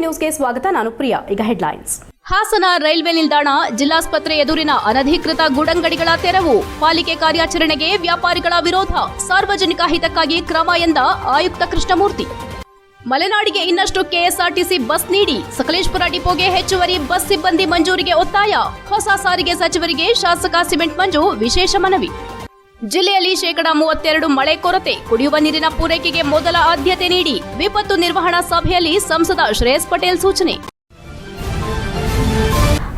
ನ್ಯೂಸ್ಗೆ ಸ್ವಾಗತ. ನಾನು ಪ್ರಿಯಾ. ಈಗ ಹೆಡ್ಲೈನ್ಸ್. ಹಾಸನ ರೈಲ್ವೆ ನಿಲ್ದಾಣ, ಜಿಲ್ಲಾಸ್ಪತ್ರೆ ಎದುರಿನ ಅನಧಿಕೃತ ಗೂಡಂಗಡಿಗಳ ತೆರವು, ಪಾಲಿಕೆ ಕಾರ್ಯಾಚರಣೆಗೆ ವ್ಯಾಪಾರಿಗಳ ವಿರೋಧ, ಸಾರ್ವಜನಿಕ ಹಿತಕ್ಕಾಗಿ ಕ್ರಮ ಎಂದ ಆಯುಕ್ತ ಕೃಷ್ಣಮೂರ್ತಿ. ಮಲೆನಾಡಿಗೆ ಇನ್ನಷ್ಟು ಕೆಎಸ್ಆರ್ಟಿಸಿ ಬಸ್ ನೀಡಿ, ಸಕಲೇಶಪುರ ಡಿಪೋಗೆ ಹೆಚ್ಚುವರಿ ಬಸ್ ಸಿಬ್ಬಂದಿ ಮಂಜೂರಿಗೆ ಒತ್ತಾಯ, ಹೊಸ ಸಾರಿಗೆ ಸಚಿವರಿಗೆ ಶಾಸಕ ಸಿಮೆಂಟ್ ಮಂಜು ವಿಶೇಷ ಮನವಿ. ಜಿಲ್ಲೆಯಲ್ಲಿ 32% ಮಳೆ ಕೊರತೆ, ಕುಡಿಯುವ ನೀರಿನ ಪೂರೈಕೆಗೆ ಮೊದಲ ಆದ್ಯತೆ ನೀಡಿ, ವಿಪತ್ತು ನಿರ್ವಹಣಾ ಸಭೆಯಲ್ಲಿ ಸಂಸದ ಶ್ರೇಯಸ್ ಪಟೇಲ್ ಸೂಚನೆ.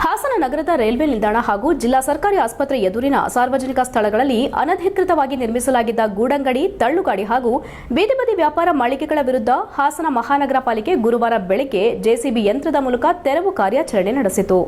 ಹಾಸನ ನಗರದ ರೈಲ್ವೆ ನಿಲ್ದಾಣ ಹಾಗೂ ಜಿಲ್ಲಾ ಸರ್ಕಾರಿ ಆಸ್ಪತ್ರೆ ಎದುರಿನ ಸಾರ್ವಜನಿಕ ಸ್ಥಳಗಳಲ್ಲಿ ಅನಧಿಕೃತವಾಗಿ ನಿರ್ಮಿಸಲಾಗಿದ್ದ ಗೂಡಂಗಡಿ, ತಳ್ಳುಗಾಡಿ ಹಾಗೂ ಬೀದಿ ಬದಿ ವ್ಯಾಪಾರ ಮಳಿಗೆಗಳ ವಿರುದ್ಧ ಹಾಸನ ಮಹಾನಗರ ಪಾಲಿಕೆ ಗುರುವಾರ ಬೆಳಗ್ಗೆ ಜೆಸಿಬಿ ಯಂತ್ರದ ಮೂಲಕ ತೆರವು ಕಾರ್ಯಾಚರಣೆ ನಡೆಸಿತು.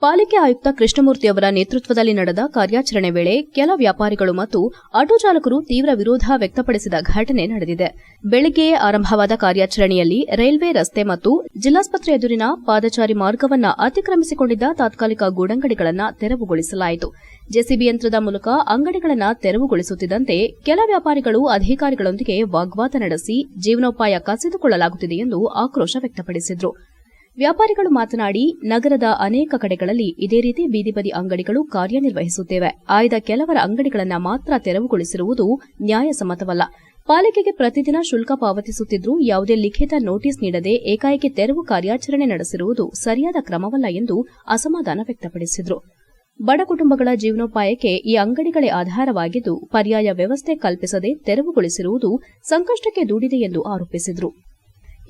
ಪಾಲಿಕೆ ಆಯುಕ್ತ ಕೃಷ್ಣಮೂರ್ತಿ ಅವರ ನೇತೃತ್ವದಲ್ಲಿ ನಡೆದ ಕಾರ್ಯಾಚರಣೆ ವೇಳೆ ಕೆಲ ವ್ಯಾಪಾರಿಗಳು ಮತ್ತು ಆಟೋ ಚಾಲಕರು ತೀವ್ರ ವಿರೋಧ ವ್ಯಕ್ತಪಡಿಸಿದ ಘಟನೆ ನಡೆದಿದೆ. ಬೆಳಗ್ಗೆಯೇ ಆರಂಭವಾದ ಕಾರ್ಯಾಚರಣೆಯಲ್ಲಿ ರೈಲ್ವೆ ರಸ್ತೆ ಮತ್ತು ಜಿಲ್ಲಾಸ್ಪತ್ರೆ ಎದುರಿನ ಪಾದಚಾರಿ ಮಾರ್ಗವನ್ನು ಅತಿಕ್ರಮಿಸಿಕೊಂಡಿದ್ದ ತಾತ್ಕಾಲಿಕ ಗೂಡಂಗಡಿಗಳನ್ನು ತೆರವುಗೊಳಿಸಲಾಯಿತು. ಜೆಸಿಬಿ ಯಂತ್ರದ ಮೂಲಕ ಅಂಗಡಿಗಳನ್ನು ತೆರವುಗೊಳಿಸುತ್ತಿದ್ದಂತೆ ಕೆಲ ವ್ಯಾಪಾರಿಗಳು ಅಧಿಕಾರಿಗಳೊಂದಿಗೆ ವಾಗ್ವಾದ ನಡೆಸಿ ಜೀವನೋಪಾಯ ಕಸಿದುಕೊಳ್ಳಲಾಗುತ್ತಿದೆ ಎಂದು ಆಕ್ರೋಶ ವ್ಯಕ್ತಪಡಿಸಿದರು. ವ್ಯಾಪಾರಿಗಳು ಮಾತನಾಡಿ, ನಗರದ ಅನೇಕ ಕಡೆಗಳಲ್ಲಿ ಇದೇ ರೀತಿ ಬೀದಿ ಬದಿ ಅಂಗಡಿಗಳು ಕಾರ್ಯನಿರ್ವಹಿಸುತ್ತಿವೆ. ಆಯ್ದ ಕೆಲವರ ಅಂಗಡಿಗಳನ್ನು ಮಾತ್ರ ತೆರವುಗೊಳಿಸಿರುವುದು ನ್ಯಾಯಸಮ್ಮತವಲ್ಲ. ಪಾಲಿಕೆಗೆ ಪ್ರತಿದಿನ ಶುಲ್ಕ ಪಾವತಿಸುತ್ತಿದ್ದರೂ ಯಾವುದೇ ಲಿಖಿತ ನೋಟಿಸ್ ನೀಡದೆ ಏಕಾಏಕಿ ತೆರವು ಕಾರ್ಯಾಚರಣೆ ನಡೆಸಿರುವುದು ಸರಿಯಾದ ಕ್ರಮವಲ್ಲ ಎಂದು ಅಸಮಾಧಾನ ವ್ಯಕ್ತಪಡಿಸಿದರು. ಬಡ ಕುಟುಂಬಗಳ ಜೀವನೋಪಾಯಕ್ಕೆ ಈ ಅಂಗಡಿಗಳೇ ಆಧಾರವಾಗಿದ್ದು, ಪರ್ಯಾಯ ವ್ಯವಸ್ಥೆ ಕಲ್ಪಿಸದೆ ತೆರವುಗೊಳಿಸಿರುವುದು ಸಂಕಷ್ಟಕ್ಕೆ ದೂಡಿದೆ ಎಂದು ಆರೋಪಿಸಿದರು.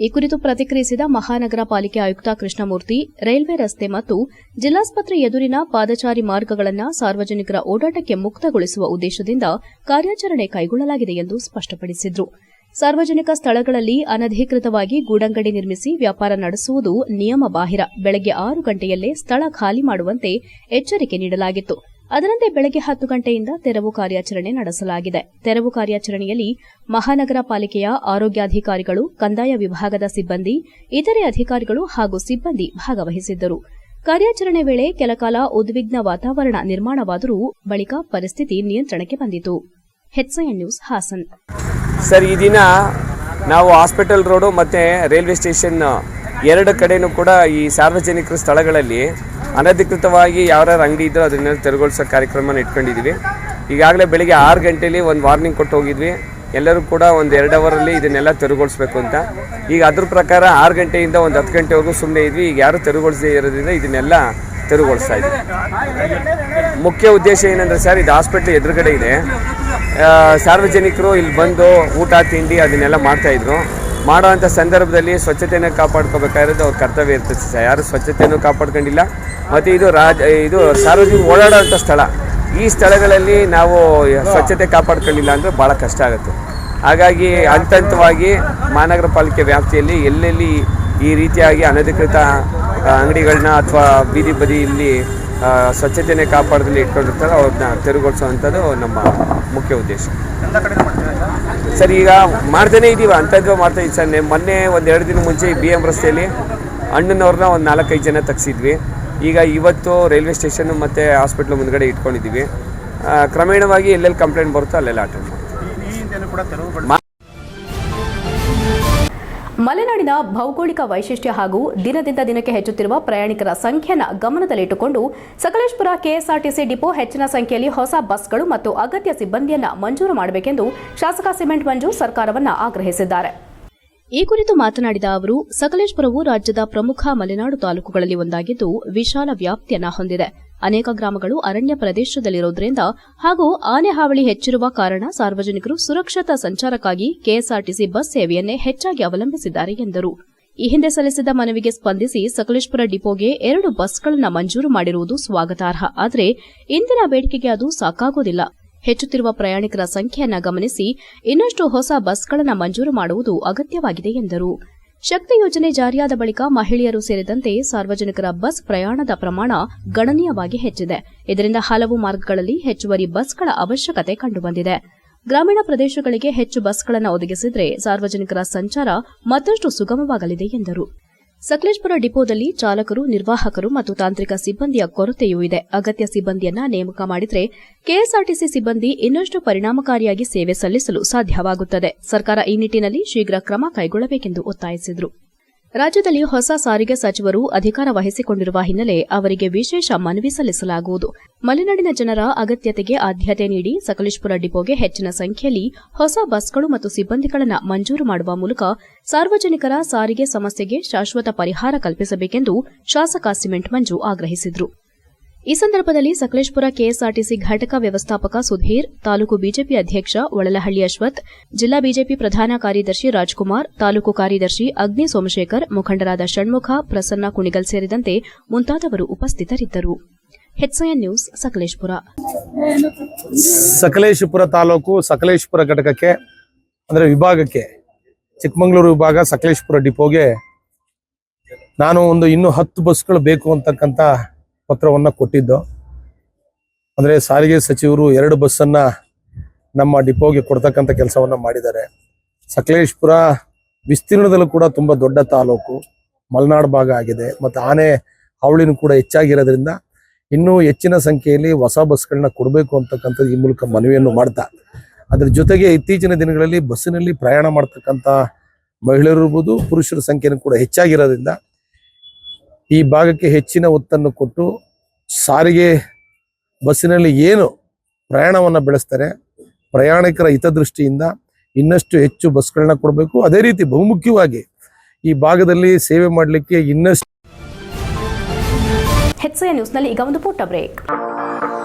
ಈ ಕುರಿತು ಪ್ರತಿಕ್ರಿಯಿಸಿದ ಮಹಾನಗರ ಪಾಲಿಕೆ ಆಯುಕ್ತ ಕೃಷ್ಣಮೂರ್ತಿ, ರೈಲ್ವೆ ರಸ್ತೆ ಮತ್ತು ಜಿಲ್ಲಾಸ್ಪತ್ರೆ ಎದುರಿನ ಪಾದಚಾರಿ ಮಾರ್ಗಗಳನ್ನು ಸಾರ್ವಜನಿಕರ ಓಡಾಟಕ್ಕೆ ಮುಕ್ತಗೊಳಿಸುವ ಉದ್ದೇಶದಿಂದ ಕಾರ್ಯಾಚರಣೆ ಕೈಗೊಳ್ಳಲಾಗಿದೆ ಎಂದು ಸ್ಪಷ್ಟಪಡಿಸಿದರು. ಸಾರ್ವಜನಿಕ ಸ್ಥಳಗಳಲ್ಲಿ ಅನಧಿಕೃತವಾಗಿ ಗೂಡಂಗಡಿ ನಿರ್ಮಿಸಿ ವ್ಯಾಪಾರ ನಡೆಸುವುದು ನಿಯಮ ಬಾಹಿರ. ಬೆಳಗ್ಗೆ 6 ಗಂಟೆಯಲ್ಲೇ ಸ್ಥಳ ಖಾಲಿ ಮಾಡುವಂತೆ ಎಚ್ಚರಿಕೆ ನೀಡಲಾಗಿತ್ತು. ಅದರಂತೆ ಬೆಳಗ್ಗೆ 10 ಗಂಟೆಯಿಂದ ತೆರವು ಕಾರ್ಯಾಚರಣೆ ನಡೆಸಲಾಗಿದೆ. ತೆರವು ಕಾರ್ಯಾಚರಣೆಯಲ್ಲಿ ಮಹಾನಗರ ಪಾಲಿಕೆಯ ಆರೋಗ್ಯಾಧಿಕಾರಿಗಳು, ಕಂದಾಯ ವಿಭಾಗದ ಸಿಬ್ಬಂದಿ, ಇತರೆ ಅಧಿಕಾರಿಗಳು ಹಾಗೂ ಸಿಬ್ಬಂದಿ ಭಾಗವಹಿಸಿದ್ದರು. ಕಾರ್ಯಾಚರಣೆ ವೇಳೆ ಕೆಲಕಾಲ ಉದ್ವಿಗ್ನ ವಾತಾವರಣ ನಿರ್ಮಾಣವಾದರೂ ಬಳಿಕ ಪರಿಸ್ಥಿತಿ ನಿಯಂತ್ರಣಕ್ಕೆ ಬಂದಿತು. HCN news Haasan. ಸರ್, ಈ ದಿನ ನಾವು ಹಾಸ್ಪಿಟಲ್ ರೋಡು ಮತ್ತು ರೈಲ್ವೆ ಸ್ಟೇಷನ್ ಎರಡು ಕಡೆನೂ ಕೂಡ ಈ ಸಾರ್ವಜನಿಕರ ಸ್ಥಳಗಳಲ್ಲಿ ಅನಧಿಕೃತವಾಗಿ ಯಾವ್ಯಾರು ಅಂಗಡಿ ಇದ್ದರೂ ಅದನ್ನೆಲ್ಲ ತೆರವುಗೊಳಿಸೋ ಕಾರ್ಯಕ್ರಮನ ಇಟ್ಕೊಂಡಿದ್ದೀವಿ. ಈಗಾಗಲೇ ಬೆಳಿಗ್ಗೆ 6 ಗಂಟೆಯಲ್ಲಿ ಒಂದು ವಾರ್ನಿಂಗ್ ಕೊಟ್ಟು ಹೋಗಿದ್ವಿ. ಎಲ್ಲರೂ ಕೂಡ ಒಂದು 2 ಅವರಲ್ಲಿ ಇದನ್ನೆಲ್ಲ ತೆರವುಗೊಳಿಸಬೇಕು ಅಂತ. ಈಗ ಅದ್ರ ಪ್ರಕಾರ 6 ಗಂಟೆಯಿಂದ ಒಂದು 10 ಗಂಟೆವರೆಗೂ ಸುಮ್ಮನೆ ಇದ್ವಿ. ಈಗ ಯಾರು ತೆರವುಗೊಳಿಸದೇ ಇರೋದ್ರಿಂದ ಇದನ್ನೆಲ್ಲ ತೆರವುಗೊಳಿಸ್ತಾ ಇದ್ವಿ. ಮುಖ್ಯ ಉದ್ದೇಶ ಏನಂದರೆ ಸರ್, ಇದು ಹಾಸ್ಪಿಟ್ಲ್ ಎದುರುಗಡೆ ಇದೆ. ಸಾರ್ವಜನಿಕರು ಇಲ್ಲಿ ಬಂದು ಊಟ ತಿಂಡಿ ಅದನ್ನೆಲ್ಲ ಮಾಡ್ತಾಯಿದ್ರು. ಮಾಡೋವಂಥ ಸಂದರ್ಭದಲ್ಲಿ ಸ್ವಚ್ಛತೆಯನ್ನು ಕಾಪಾಡ್ಕೋಬೇಕಾಗಿರೋದು ಅವ್ರ ಕರ್ತವ್ಯ ಇರ್ತದೆ ಸರ್. ಯಾರು ಸ್ವಚ್ಛತೆಯನ್ನು ಕಾಪಾಡ್ಕೊಂಡಿಲ್ಲ. ಮತ್ತು ಇದು ಸಾರ್ವಜನಿಕರು ಓಡಾಡೋವಂಥ ಸ್ಥಳ. ಈ ಸ್ಥಳಗಳಲ್ಲಿ ನಾವು ಸ್ವಚ್ಛತೆ ಕಾಪಾಡ್ಕೊಳ್ಳಿಲ್ಲ ಅಂದರೆ ಭಾಳ ಕಷ್ಟ ಆಗುತ್ತೆ. ಹಾಗಾಗಿ ಹಂತವಾಗಿ ಮಹಾನಗರ ಪಾಲಿಕೆ ವ್ಯಾಪ್ತಿಯಲ್ಲಿ ಎಲ್ಲೆಲ್ಲಿ ಈ ರೀತಿಯಾಗಿ ಅನಧಿಕೃತ ಅಂಗಡಿಗಳನ್ನ ಅಥವಾ ಬೀದಿ ಬದಿಯಲ್ಲಿ ಸ್ವಚ್ಛತೆಯನ್ನು ಕಾಪಾಡೋದ್ರಲ್ಲಿ ಇಟ್ಕೊಂಡಿರ್ತಾರೆ, ಅವ್ರನ್ನ ತೆರವುಗೊಳಿಸುವಂಥದ್ದು ನಮ್ಮ ಮುಖ್ಯ ಉದ್ದೇಶ. ಸರ್, ಈಗ ಮಾಡ್ತಾನೇ ಇದ್ದೀವಿ, ಅಂಥದ್ದು ಮಾಡ್ತಾ ಇದ್ದೀವಿ ಸರ್. ಮೊನ್ನೆ 1-2 ದಿನ ಮುಂಚೆ BM ರಸ್ತೆಯಲ್ಲಿ ಅಣ್ಣನವ್ರನ್ನ ಒಂದು 4-5 ಜನ ತೆಗ್ಸಿದ್ವಿ. ಈಗ ಇವತ್ತು ರೈಲ್ವೆ ಸ್ಟೇಷನ್ ಮತ್ತು ಹಾಸ್ಪಿಟ್ಲ್ ಮುಂದ್ಗಡೆ ಇಟ್ಕೊಂಡಿದ್ದೀವಿ. ಕ್ರಮೇಣವಾಗಿ ಎಲ್ಲೆಲ್ಲಿ ಕಂಪ್ಲೇಂಟ್ ಬರುತ್ತೋ ಅಲ್ಲೆಲ್ಲ ಅಟೆಂಡ್ ಮಾಡ್ತೀವಿ. ಮಲೆನಾಡಿನ ಭೌಗೋಳಿಕ ವೈಶಿಷ್ಟ್ಯ ಹಾಗೂ ದಿನದಿಂದ ದಿನಕ್ಕೆ ಹೆಚ್ಚುತ್ತಿರುವ ಪ್ರಯಾಣಿಕರ ಸಂಖ್ಯೆಯನ್ನು ಗಮನದಲ್ಲಿಟ್ಟುಕೊಂಡು ಸಕಲೇಶಪುರ ಕೆಎಸ್ಆರ್ಟಿಸಿ ಡಿಪೋ ಹೆಚ್ಚಿನ ಸಂಖ್ಯೆಯಲ್ಲಿ ಹೊಸ ಬಸ್ಗಳು ಮತ್ತು ಅಗತ್ಯ ಸಿಬ್ಬಂದಿಯನ್ನು ಮಂಜೂರು ಮಾಡಬೇಕೆಂದು ಶಾಸಕ ಸಿಮೆಂಟ್ ಮಂಜು ಸರ್ಕಾರವನ್ನು ಆಗ್ರಹಿಸಿದ್ದಾರೆ. ಈ ಕುರಿತು ಮಾತನಾಡಿದ ಅವರು, ಸಕಲೇಶಪುರವು ರಾಜ್ಯದ ಪ್ರಮುಖ ಮಲೆನಾಡು ತಾಲೂಕುಗಳಲ್ಲಿ ಒಂದಾಗಿದ್ದು ವಿಶಾಲ ವ್ಯಾಪ್ತಿಯನ್ನು ಹೊಂದಿದೆ. ಅನೇಕ ಗ್ರಾಮಗಳು ಅರಣ್ಯ ಪ್ರದೇಶದಲ್ಲಿರುವುದರಿಂದ ಹಾಗೂ ಆನೆ ಹಾವಳಿ ಹೆಚ್ಚಿರುವ ಕಾರಣ ಸಾರ್ವಜನಿಕರು ಸುರಕ್ಷಿತ ಸಂಚಾರಕ್ಕಾಗಿ ಕೆಎಸ್ಆರ್ಟಿಸಿ ಬಸ್ ಸೇವೆಯನ್ನೇ ಹೆಚ್ಚಾಗಿ ಅವಲಂಬಿಸಿದ್ದಾರೆ ಎಂದರು. ಈ ಹಿಂದೆ ಸಲ್ಲಿಸಿದ ಮನವಿಗೆ ಸ್ಪಂದಿಸಿ ಸಕಲೇಶಪುರ ಡಿಪೋಗೆ 2 ಬಸ್ಗಳನ್ನು ಮಂಜೂರು ಮಾಡಿರುವುದು ಸ್ವಾಗತಾರ್ಹ. ಆದರೆ ಇಂದಿನ ಬೇಡಿಕೆಗೆ ಅದು ಸಾಕಾಗುವುದಿಲ್ಲ. ಹೆಚ್ಚುತ್ತಿರುವ ಪ್ರಯಾಣಿಕರ ಸಂಖ್ಯೆಯನ್ನು ಗಮನಿಸಿ ಇನ್ನಷ್ಟು ಹೊಸ ಬಸ್ಗಳನ್ನು ಮಂಜೂರು ಮಾಡುವುದು ಅಗತ್ಯವಾಗಿದೆ ಎಂದರು. ಶಕ್ತಿ ಯೋಜನೆ ಜಾರಿಯಾದ ಬಳಿಕ ಮಹಿಳೆಯರು ಸೇರಿದಂತೆ ಸಾರ್ವಜನಿಕರ ಬಸ್ ಪ್ರಯಾಣದ ಪ್ರಮಾಣ ಗಣನೀಯವಾಗಿ ಹೆಚ್ಚಿದೆ. ಇದರಿಂದ ಹಲವು ಮಾರ್ಗಗಳಲ್ಲಿ ಹೆಚ್ಚುವರಿ ಬಸ್ಗಳ ಅವಶ್ಯಕತೆ ಕಂಡುಬಂದಿದೆ. ಗ್ರಾಮೀಣ ಪ್ರದೇಶಗಳಿಗೆ ಹೆಚ್ಚು ಬಸ್ಗಳನ್ನು ಒದಗಿಸಿದರೆ ಸಾರ್ವಜನಿಕರ ಸಂಚಾರ ಮತ್ತಷ್ಟು ಸುಗಮವಾಗಲಿದೆ ಎಂದರು. ಸಕಲೇಶಪುರ ಡಿಪೋದಲ್ಲಿ ಚಾಲಕರು, ನಿರ್ವಾಹಕರು ಮತ್ತು ತಾಂತ್ರಿಕ ಸಿಬ್ಬಂದಿಯ ಕೊರತೆಯೂ ಇದೆ. ಅಗತ್ಯ ಸಿಬ್ಬಂದಿಯನ್ನ ನೇಮಕ ಮಾಡಿದರೆ ಕೆಎಸ್ಆರ್ಟಿಸಿ ಸಿಬ್ಬಂದಿ ಇನ್ನಷ್ಟು ಪರಿಣಾಮಕಾರಿಯಾಗಿ ಸೇವೆ ಸಲ್ಲಿಸಲು ಸಾಧ್ಯವಾಗುತ್ತದೆ. ಸರ್ಕಾರ ಈ ನಿಟ್ಟಿನಲ್ಲಿ ಶೀಘ್ರ ಕ್ರಮ ಕೈಗೊಳ್ಳಬೇಕೆಂದು ಒತ್ತಾಯಿಸಿದರು. ರಾಜ್ಯದಲ್ಲಿ ಹೊಸ ಸಾರಿಗೆ ಸಚಿವರು ಅಧಿಕಾರ ವಹಿಸಿಕೊಂಡಿರುವ ಹಿನ್ನೆಲೆ ಅವರಿಗೆ ವಿಶೇಷ ಮನವಿ ಸಲ್ಲಿಸಲಾಗುವುದು. ಮಲೆನಾಡಿನ ಜನರ ಅಗತ್ಯತೆಗೆ ಆದ್ಯತೆ ನೀಡಿ ಸಕಲೇಶಪುರ ಡಿಪೋಗೆ ಹೆಚ್ಚಿನ ಸಂಖ್ಯೆಯಲ್ಲಿ ಹೊಸ ಬಸ್ಗಳು ಮತ್ತು ಸಿಬ್ಬಂದಿಗಳನ್ನು ಮಂಜೂರು ಮಾಡುವ ಮೂಲಕ ಸಾರ್ವಜನಿಕರ ಸಾರಿಗೆ ಸಮಸ್ಯೆಗೆ ಶಾಶ್ವತ ಪರಿಹಾರ ಕಲ್ಪಿಸಬೇಕೆಂದು ಶಾಸಕ ಸಿಮೆಂಟ್ ಮಂಜು ಆಗ್ರಹಿಸಿದರು. ಈ ಸಂದರ್ಭದಲ್ಲಿ ಸಕಲೇಶಪುರ ಕೆಎಸ್ಆರ್ಟಿಸಿ ಘಟಕ ವ್ಯವಸ್ಥಾಪಕ ಸುಧೀರ್, ತಾಲೂಕು ಬಿಜೆಪಿ ಅಧ್ಯಕ್ಷ ಒಳಲಹಳ್ಳಿ ಅಶ್ವಥ್, ಜಿಲ್ಲಾ ಬಿಜೆಪಿ ಪ್ರಧಾನ ಕಾರ್ಯದರ್ಶಿ ರಾಜ್ಕುಮಾರ್, ತಾಲೂಕು ಕಾರ್ಯದರ್ಶಿ ಅಗ್ನಿ ಸೋಮಶೇಖರ್, ಮುಖಂಡರಾದ ಷಣ್ಮುಖ, ಪ್ರಸನ್ನ ಕುಣಿಗಲ್ ಸೇರಿದಂತೆ ಮುಂತಾದವರು ಉಪಸ್ಥಿತರಿದ್ದರು. HIN news Sakleshpur. ಸಕಲೇಶಪುರ ತಾಲೂಕು ಸಕಲೇಶಪುರ ಘಟಕಕ್ಕೆ ಅಂದರೆ ವಿಭಾಗಕ್ಕೆ ಚಿಕ್ಕಮಗಳೂರು ವಿಭಾಗ ಸಕಲೇಶಪುರ ಡಿಪೋಗೆ ನಾನು ಇನ್ನೂ 10 ಬಸ್ಗಳು ಬೇಕು ಅಂತಕ್ಕಂಥ ಪತ್ರವನ್ನು ಕೊಟ್ಟಿದ್ದು. ಅಂದರೆ ಸಾರಿಗೆ ಸಚಿವರು 2 ಬಸ್ಸನ್ನು ನಮ್ಮ ಡಿಪೋಗೆ ಕೊಡ್ತಕ್ಕಂಥ ಕೆಲಸವನ್ನು ಮಾಡಿದ್ದಾರೆ. ಸಕಲೇಶಪುರ ವಿಸ್ತೀರ್ಣದಲ್ಲೂ ಕೂಡ ತುಂಬ ದೊಡ್ಡ ತಾಲೂಕು, ಮಲೆನಾಡು ಭಾಗ ಆಗಿದೆ ಮತ್ತು ಆನೆ ಹಾವಳಿನೂ ಕೂಡ ಹೆಚ್ಚಾಗಿರೋದ್ರಿಂದ ಇನ್ನೂ ಹೆಚ್ಚಿನ ಸಂಖ್ಯೆಯಲ್ಲಿ ಹೊಸ ಬಸ್ಗಳನ್ನ ಕೊಡಬೇಕು ಅಂತಕ್ಕಂಥದ್ದು ಈ ಮೂಲಕ ಮನವಿಯನ್ನು ಮಾಡ್ತಾ, ಅದರ ಜೊತೆಗೆ ಇತ್ತೀಚಿನ ದಿನಗಳಲ್ಲಿ ಬಸ್ಸಿನಲ್ಲಿ ಪ್ರಯಾಣ ಮಾಡ್ತಕ್ಕಂಥ ಮಹಿಳೆಯರು ಇರ್ಬೋದು, ಪುರುಷರ ಸಂಖ್ಯೆನೂ ಕೂಡ ಹೆಚ್ಚಾಗಿರೋದ್ರಿಂದ ಈ ಭಾಗಕ್ಕೆ ಹೆಚ್ಚಿನ ಒತ್ತನ್ನು ಕೊಟ್ಟು ಸಾರಿಗೆ ಬಸ್ಸಿನಲ್ಲಿ ಏನು ಪ್ರಯಾಣವನ್ನು ಬೆಳೆಸ್ತಾರೆ, ಪ್ರಯಾಣಿಕರ ಹಿತದೃಷ್ಟಿಯಿಂದ ಇನ್ನಷ್ಟು ಹೆಚ್ಚು ಬಸ್ಗಳನ್ನ ಕೊಡಬೇಕು. ಅದೇ ರೀತಿ ಬಹುಮುಖ್ಯವಾಗಿ ಈ ಭಾಗದಲ್ಲಿ ಸೇವೆ ಮಾಡಲಿಕ್ಕೆ ಇನ್ನಷ್ಟು. ಹೆಚ್ಐಎನ್ ನ್ಯೂಸ್ನಲ್ಲಿ ಈಗ ಒಂದು ಪುಟ್ಟ ಬ್ರೇಕ್.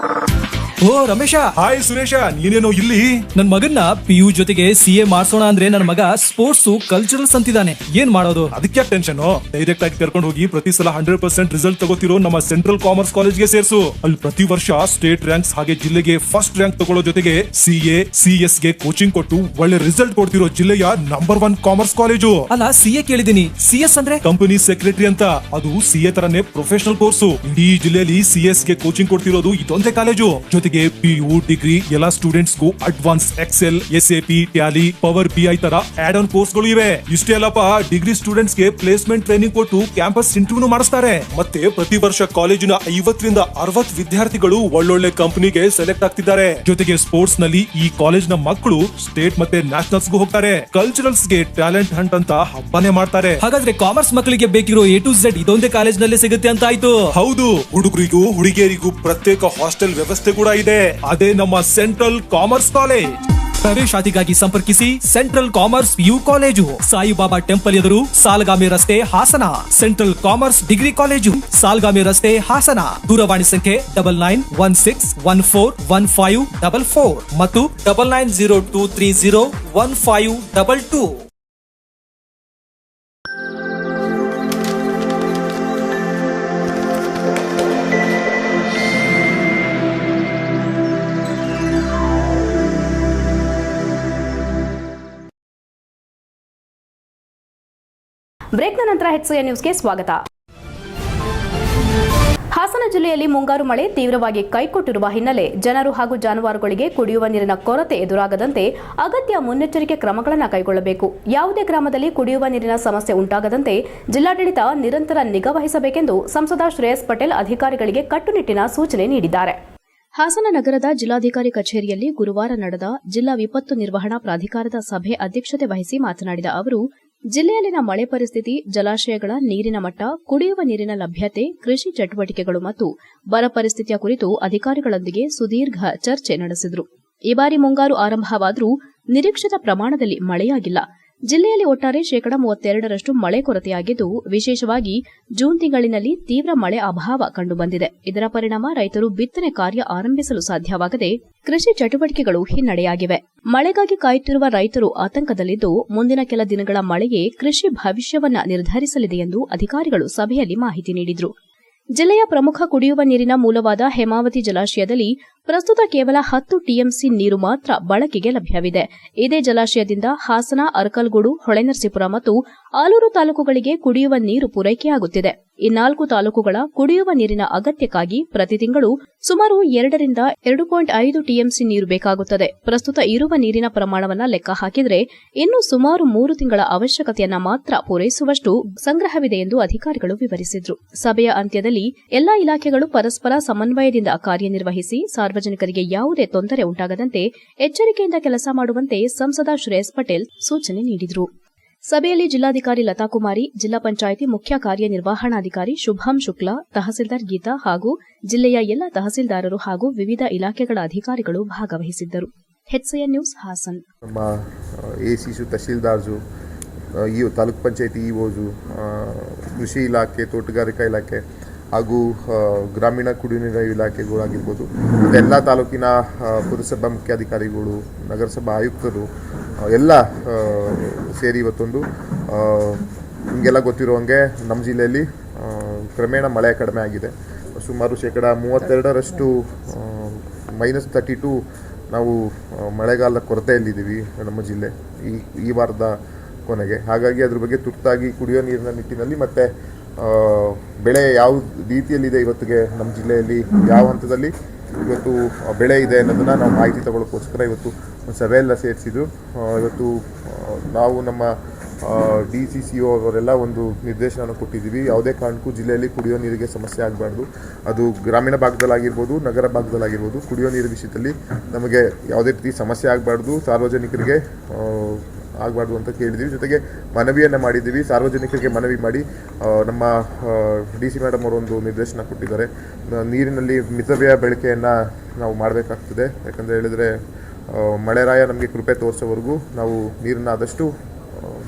ಓ ರಮೇಶ, ಹಾಯ್ ಸುರೇಶ, ನೀನೇನೋ ಇಲ್ಲಿ? ನನ್ ಮಗನ್ನ PU ಜೊತೆಗೆ CA ಮಾಡ್ಸೋಣ ಅಂದ್ರೆ ನನ್ನ ಮಗ ಸ್ಪೋರ್ಟ್ಸ್ ಕಲ್ಚರಲ್ಸ್ ಅಂತಿದ್ದಾನೆ. ಏನ್ ಮಾಡೋದು? ಅದಕ್ಕೆ ಟೆನ್ಷನ್. ಡೈರೆಕ್ಟ್ ಆಗಿ ಕರ್ಕೊಂಡು ಹೋಗಿ ಪ್ರತಿ ಸಲ 100% ರಿಸಲ್ಟ್ ತಗೋತಿರೋ ನಮ್ಮ ಸೆಂಟ್ರಲ್ ಕಾಮರ್ಸ್ ಕಾಲೇಜ್ಗೆ ಸೇರ್ಸು. ಅಲ್ಲಿ ಪ್ರತಿ ವರ್ಷ ಸ್ಟೇಟ್ ರ್ಯಾಂಕ್ಸ್ ಹಾಗೆ ಜಿಲ್ಲೆಗೆ ಫಸ್ಟ್ ರ್ಯಾಂಕ್ ತಗೊಳ್ಳೋ ಜೊತೆಗೆ CA, CS ಗೆ ಕೋಚಿಂಗ್ ಕೊಟ್ಟು ಒಳ್ಳೆ ರಿಸಲ್ಟ್ ಕೊಡ್ತಿರೋ ಜಿಲ್ಲೆಯ ನಂಬರ್ 1 ಕಾಮರ್ಸ್ ಕಾಲೇಜು. ಅಲ್ಲ, CA ಕೇಳಿದೀನಿ, CS ಅಂದ್ರೆ ಕಂಪನಿ ಸೆಕ್ರೆಟರಿ ಅಂತ. ಅದು CA ತರನೇ ಪ್ರೊಫೆಷನಲ್ ಕೋರ್ಸು. ಇಡೀ ಜಿಲ್ಲೆಯಲ್ಲಿ CS ಗೆ ಕೋಚಿಂಗ್ ಕೊಡ್ತಿರೋದು ಇದೊಂದೇ ಕಾಲೇಜು. ಜೊತೆಗೆ PU, ಡಿಗ್ರಿ ಎಲ್ಲ ಸ್ಟೂಡೆಂಟ್ಸ್ ಗೂ advance Excel, SAP, Tally, power BI ತರ ಆಡ್ ಆನ್ ಕೋರ್ಸ್ ಗಳು ಇವೆ. ಇಷ್ಟೇ ಅಲ್ಲಪ್ಪ, ಡಿಗ್ರಿ ಸ್ಟೂಡೆಂಟ್ಸ್ ಗೆ ಪ್ಲೇಸ್ಮೆಂಟ್ ಟ್ರೈನಿಂಗ್ ಕೊಟ್ಟು ಕ್ಯಾಂಪಸ್ ಇಂಟರ್ವ್ಯೂ ಮಾಡಿಸ್ತಾರೆ. ಮತ್ತೆ ಪ್ರತಿ ವರ್ಷ ಕಾಲೇಜಿನ 50 ರಿಂದ 60 ವಿದ್ಯಾರ್ಥಿಗಳು ಒಳ್ಳೊಳ್ಳೆ ಕಂಪನಿಗೆ ಸೆಲೆಕ್ಟ್ ಆಗ್ತಿದ್ದಾರೆ. ಜೊತೆಗೆ ಸ್ಪೋರ್ಟ್ಸ್ ನಲ್ಲಿ ಈ ಕಾಲೇಜ್ ನ ಮಕ್ಕಳು ಸ್ಟೇಟ್ ಮತ್ತೆ ನ್ಯಾಷನಲ್ಸ್ ಗೂ ಹೋಗ್ತಾರೆ. ಕಲ್ಚರಲ್ಸ್ ಗೆ ಟ್ಯಾಲೆಂಟ್ ಹಂಟ್ ಅಂತ ಹಬ್ಬನೇ ಮಾಡ್ತಾರೆ. ಹಾಗಾದ್ರೆ ಕಾಮರ್ಸ್ ಮಕ್ಕಳಿಗೆ ಬೇಕಿರೋ A to Z ಇದೊಂದೇ ಕಾಲೇಜ್ ನಲ್ಲಿ ಸಿಗುತ್ತೆ ಅಂತ ಆಯ್ತು. ಹೌದು, ಹುಡುಗರಿಗೂ ಹುಡುಗಿಯರಿಗೂ ಪ್ರತ್ಯೇಕ ಹಾಸ್ಟೆಲ್ ವ್ಯವಸ್ಥೆ ಕೂಡ ಇದೆ. ಅದೇ ನಮ್ಮ ಸೆಂಟ್ರಲ್ ಕಾಮರ್ಸ್ ಕಾಲೇಜ್. ಪ್ರವೇಶಾತಿಗಾಗಿ ಸಂಪರ್ಕಿಸಿ central commerce PU college, Saibaba temple ಎದುರು, ಸಾಲಗಾಮಿ ರಸ್ತೆ, Hassan. Central commerce degree college, Salagami ರಸ್ತೆ, ಹಾಸನ. ದೂರವಾಣಿ ಸಂಖ್ಯೆ 9916141544 ಮತ್ತು 9902301522. ಬ್ರೇಕ್ನ ನಂತರ ಹೆಚ್ಐಎನ್ ನ್ಯೂಸ್ಗೆ ಸ್ವಾಗತ. ಹಾಸನ ಜಿಲ್ಲೆಯಲ್ಲಿ ಮುಂಗಾರು ಮಳೆ ತೀವ್ರವಾಗಿ ಕೈಕೊಟ್ಟಿರುವ ಹಿನ್ನೆಲೆ ಜನರು ಹಾಗೂ ಜಾನುವಾರುಗಳಿಗೆ ಕುಡಿಯುವ ನೀರಿನ ಕೊರತೆ ಎದುರಾಗದಂತೆ ಅಗತ್ಯ ಮುನ್ನೆಚ್ಚರಿಕೆ ಕ್ರಮಗಳನ್ನು ಕೈಗೊಳ್ಳಬೇಕು. ಯಾವುದೇ ಗ್ರಾಮದಲ್ಲಿ ಕುಡಿಯುವ ನೀರಿನ ಸಮಸ್ಯೆ ಉಂಟಾಗದಂತೆ ಜಿಲ್ಲಾಡಳಿತ ನಿರಂತರ ನಿಗಾ ವಹಿಸಬೇಕೆಂದು ಸಂಸದ ಶ್ರೇಯಸ್ ಪಟೇಲ್ ಅಧಿಕಾರಿಗಳಿಗೆ ಕಟ್ಟುನಿಟ್ಟಿನ ಸೂಚನೆ ನೀಡಿದ್ದಾರೆ. ಹಾಸನ ನಗರದ ಜಿಲ್ಲಾಧಿಕಾರಿ ಕಚೇರಿಯಲ್ಲಿ ಗುರುವಾರ ನಡೆದ ಜಿಲ್ಲಾ ವಿಪತ್ತು ನಿರ್ವಹಣಾ ಪ್ರಾಧಿಕಾರದ ಸಭೆ ಅಧ್ಯಕ್ಷತೆ ವಹಿಸಿ ಮಾತನಾಡಿದ ಅವರು, ಜಿಲ್ಲೆಯಲ್ಲಿನ ಮಳೆ ಪರಿಸ್ಥಿತಿ, ಜಲಾಶಯಗಳ ನೀರಿನ ಮಟ್ಟ, ಕುಡಿಯುವ ನೀರಿನ ಲಭ್ಯತೆ, ಕೃಷಿ ಚಟುವಟಿಕೆಗಳು ಮತ್ತು ಬರ ಪರಿಸ್ಥಿತಿಯ ಕುರಿತು ಅಧಿಕಾರಿಗಳೊಂದಿಗೆ ಸುದೀರ್ಘ ಚರ್ಚೆ ನಡೆಸಿದರು. ಈ ಬಾರಿ ಮುಂಗಾರು ಆರಂಭವಾದರೂ ನಿರೀಕ್ಷಿತ ಪ್ರಮಾಣದಲ್ಲಿ ಮಳೆಯಾಗಿಲ್ಲ. ಜಿಲ್ಲೆಯಲ್ಲಿ ಒಟ್ಟಾರೆ 32% ಮಳೆ ಕೊರತೆಯಾಗಿದ್ದು, ವಿಶೇಷವಾಗಿ ಜೂನ್ ತಿಂಗಳಿನಲ್ಲಿ ತೀವ್ರ ಮಳೆ ಅಭಾವ ಕಂಡುಬಂದಿದೆ. ಇದರ ಪರಿಣಾಮ ರೈತರು ಬಿತ್ತನೆ ಕಾರ್ಯ ಆರಂಭಿಸಲು ಸಾಧ್ಯವಾಗದೆ ಕೃಷಿ ಚಟುವಟಿಕೆಗಳು ಹಿನ್ನಡೆಯಾಗಿವೆ. ಮಳೆಗಾಗಿ ಕಾಯುತ್ತಿರುವ ರೈತರು ಆತಂಕದಲ್ಲಿದ್ದು, ಮುಂದಿನ ಕೆಲ ದಿನಗಳ ಮಳೆಯೇ ಕೃಷಿ ಭವಿಷ್ಯವನ್ನ ನಿರ್ಧರಿಸಲಿದೆ ಎಂದು ಅಧಿಕಾರಿಗಳು ಸಭೆಯಲ್ಲಿ ಮಾಹಿತಿ ನೀಡಿದರು. ಜಿಲ್ಲೆಯ ಪ್ರಮುಖ ಕುಡಿಯುವ ನೀರಿನ ಮೂಲವಾದ ಹೇಮಾವತಿ ಜಲಾಶಯದಲ್ಲಿ ಪ್ರಸ್ತುತ ಕೇವಲ 10 ಟಿಎಂಸಿ ನೀರು ಮಾತ್ರ ಬಳಕೆಗೆ ಲಭ್ಯವಿದೆ. ಇದೇ ಜಲಾಶಯದಿಂದ ಹಾಸನ, ಅರಕಲಗೂಡು, ಹೊಳೆನರಸೀಪುರ ಮತ್ತು ಆಲೂರು ತಾಲೂಕುಗಳಿಗೆ ಕುಡಿಯುವ ನೀರು ಪೂರೈಕೆಯಾಗುತ್ತಿದೆ. ಈ 4 ತಾಲೂಕುಗಳ ಕುಡಿಯುವ ನೀರಿನ ಅಗತ್ಯಕ್ಕಾಗಿ ಪ್ರತಿ ತಿಂಗಳು ಸುಮಾರು 2 ರಿಂದ 2.5 ಟಿಎಂಸಿ ನೀರು ಬೇಕಾಗುತ್ತದೆ. ಪ್ರಸ್ತುತ ಇರುವ ನೀರಿನ ಪ್ರಮಾಣವನ್ನು ಲೆಕ್ಕ ಹಾಕಿದರೆ ಇನ್ನು ಸುಮಾರು 3 ತಿಂಗಳ ಅವಶ್ಯಕತೆಯನ್ನ ಮಾತ್ರ ಪೂರೈಸುವಷ್ಟು ಸಂಗ್ರಹವಿದೆ ಎಂದು ಅಧಿಕಾರಿಗಳು ವಿವರಿಸಿದರು. ಸಭೆಯ ಅಂತ್ಯದಲ್ಲಿ ಎಲ್ಲಾ ಇಲಾಖೆಗಳು ಪರಸ್ಪರ ಸಮನ್ವಯದಿಂದ ಕಾರ್ಯನಿರ್ವಹಿಸಿ ಸಾರ್ವಜನಿಕರಿಗೆ ಯಾವುದೇ ತೊಂದರೆ ಉಂಟಾಗದಂತೆ ಎಚ್ಚರಿಕೆಯಿಂದ ಕೆಲಸ ಮಾಡುವಂತೆ ಸಂಸದ ಶ್ರೇಯಸ್ ಪಟೇಲ್ ಸೂಚನೆ ನೀಡಿದರು. ಸಭೆಯಲ್ಲಿ ಜಿಲ್ಲಾಧಿಕಾರಿ ಲತಾಕುಮಾರಿ, ಜಿಲ್ಲಾ ಪಂಚಾಯಿತಿ ಮುಖ್ಯ ಕಾರ್ಯನಿರ್ವಹಣಾಧಿಕಾರಿ ಶುಭಾಂ ಶುಕ್ಲಾ, ತಹಸೀಲ್ದಾರ್ ಗೀತಾ ಹಾಗೂ ಜಿಲ್ಲೆಯ ಎಲ್ಲ ತಹಸೀಲ್ದಾರರು ಹಾಗೂ ವಿವಿಧ ಇಲಾಖೆಗಳ ಅಧಿಕಾರಿಗಳು ಭಾಗವಹಿಸಿದ್ದರು. HCN news Hassan. ನಮ್ಮ ಎಸಿಸು, ತಹಸೀಲ್ದಾರ್ಸು, ತಾಲೂಕು ಪಂಚಾಯಿತಿ ಇಒಸು, ಕೃಷಿ ಇಲಾಖೆ, ತೋಟಗಾರಿಕಾ ಇಲಾಖೆ ಹಾಗೂ ಗ್ರಾಮೀಣ ಕುಡಿಯುವ ನೀರಿನ ಇಲಾಖೆಗಳಾಗಿರ್ಬೋದು, ಮತ್ತು ಎಲ್ಲ ತಾಲೂಕಿನ ಪುರಸಭಾ ಮುಖ್ಯಾಧಿಕಾರಿಗಳು, ನಗರಸಭಾ ಆಯುಕ್ತರು ಎಲ್ಲ ಸೇರಿ ಇವತ್ತೊಂದು ನಿಮಗೆಲ್ಲ ಗೊತ್ತಿರುವಂಗೆ ನಮ್ಮ ಜಿಲ್ಲೆಯಲ್ಲಿ ಕ್ರಮೇಣ ಮಳೆ ಕಡಿಮೆ ಆಗಿದೆ. ಸುಮಾರು -32% -32 ನಾವು ಮಳೆಗಾಲದ ಕೊರತೆಯಲ್ಲಿದ್ದೀವಿ ನಮ್ಮ ಜಿಲ್ಲೆ ಈ ವಾರದ ಕೊನೆಗೆ. ಹಾಗಾಗಿ ಅದ್ರ ಬಗ್ಗೆ ತುರ್ತಾಗಿ ಕುಡಿಯೋ ನೀರಿನ ನಿಟ್ಟಿನಲ್ಲಿ ಮತ್ತು ಬೆಳೆ ಯಾವ ರೀತಿಯಲ್ಲಿದೆ ಇವತ್ತಿಗೆ ನಮ್ಮ ಜಿಲ್ಲೆಯಲ್ಲಿ, ಯಾವ ಹಂತದಲ್ಲಿ ಇವತ್ತು ಬೆಳೆ ಇದೆ ಅನ್ನೋದನ್ನು ನಾವು ಮಾಹಿತಿ ತಗೊಳ್ಳೋಕ್ಕೋಸ್ಕರ ಇವತ್ತು ಒಂದು ಸಭೆಯೆಲ್ಲ ಸೇರಿಸಿದ್ದು. ಇವತ್ತು ನಾವು ನಮ್ಮ DCCO ಅವರೆಲ್ಲ ಒಂದು ನಿರ್ದೇಶನ ಕೊಟ್ಟಿದ್ದೀವಿ. ಯಾವುದೇ ಕಾರಣಕ್ಕೂ ಜಿಲ್ಲೆಯಲ್ಲಿ ಕುಡಿಯೋ ನೀರಿಗೆ ಸಮಸ್ಯೆ ಆಗಬಾರ್ದು. ಅದು ಗ್ರಾಮೀಣ ಭಾಗದಲ್ಲಾಗಿರ್ಬೋದು, ನಗರ ಭಾಗದಲ್ಲಾಗಿರ್ಬೋದು, ಕುಡಿಯೋ ನೀರಿನ ವಿಷಯದಲ್ಲಿ ನಮಗೆ ಯಾವುದೇ ರೀತಿ ಸಮಸ್ಯೆ ಆಗಬಾರ್ದು, ಸಾರ್ವಜನಿಕರಿಗೆ ಆಗಬಾರ್ದು ಅಂತ ಕೇಳಿದ್ದೀವಿ. ಜೊತೆಗೆ ಮನವಿಯನ್ನು ಮಾಡಿದ್ದೀವಿ. ಸಾರ್ವಜನಿಕರಿಗೆ ಮನವಿ ಮಾಡಿ ನಮ್ಮ DC ಮೇಡಮ್ ಅವರು ಒಂದು ನಿರ್ದೇಶನ ಕೊಟ್ಟಿದ್ದಾರೆ. ನೀರಿನಲ್ಲಿ ಮಿತವ್ಯಯ ಬಳಕೆಯನ್ನು ನಾವು ಮಾಡಬೇಕಾಗ್ತದೆ. ಯಾಕಂದರೆ ಹೇಳಿದರೆ ಮಳೆರಾಯ ನಮಗೆ ಕೃಪೆ ತೋರಿಸೋವರೆಗೂ ನಾವು ನೀರನ್ನು ಆದಷ್ಟು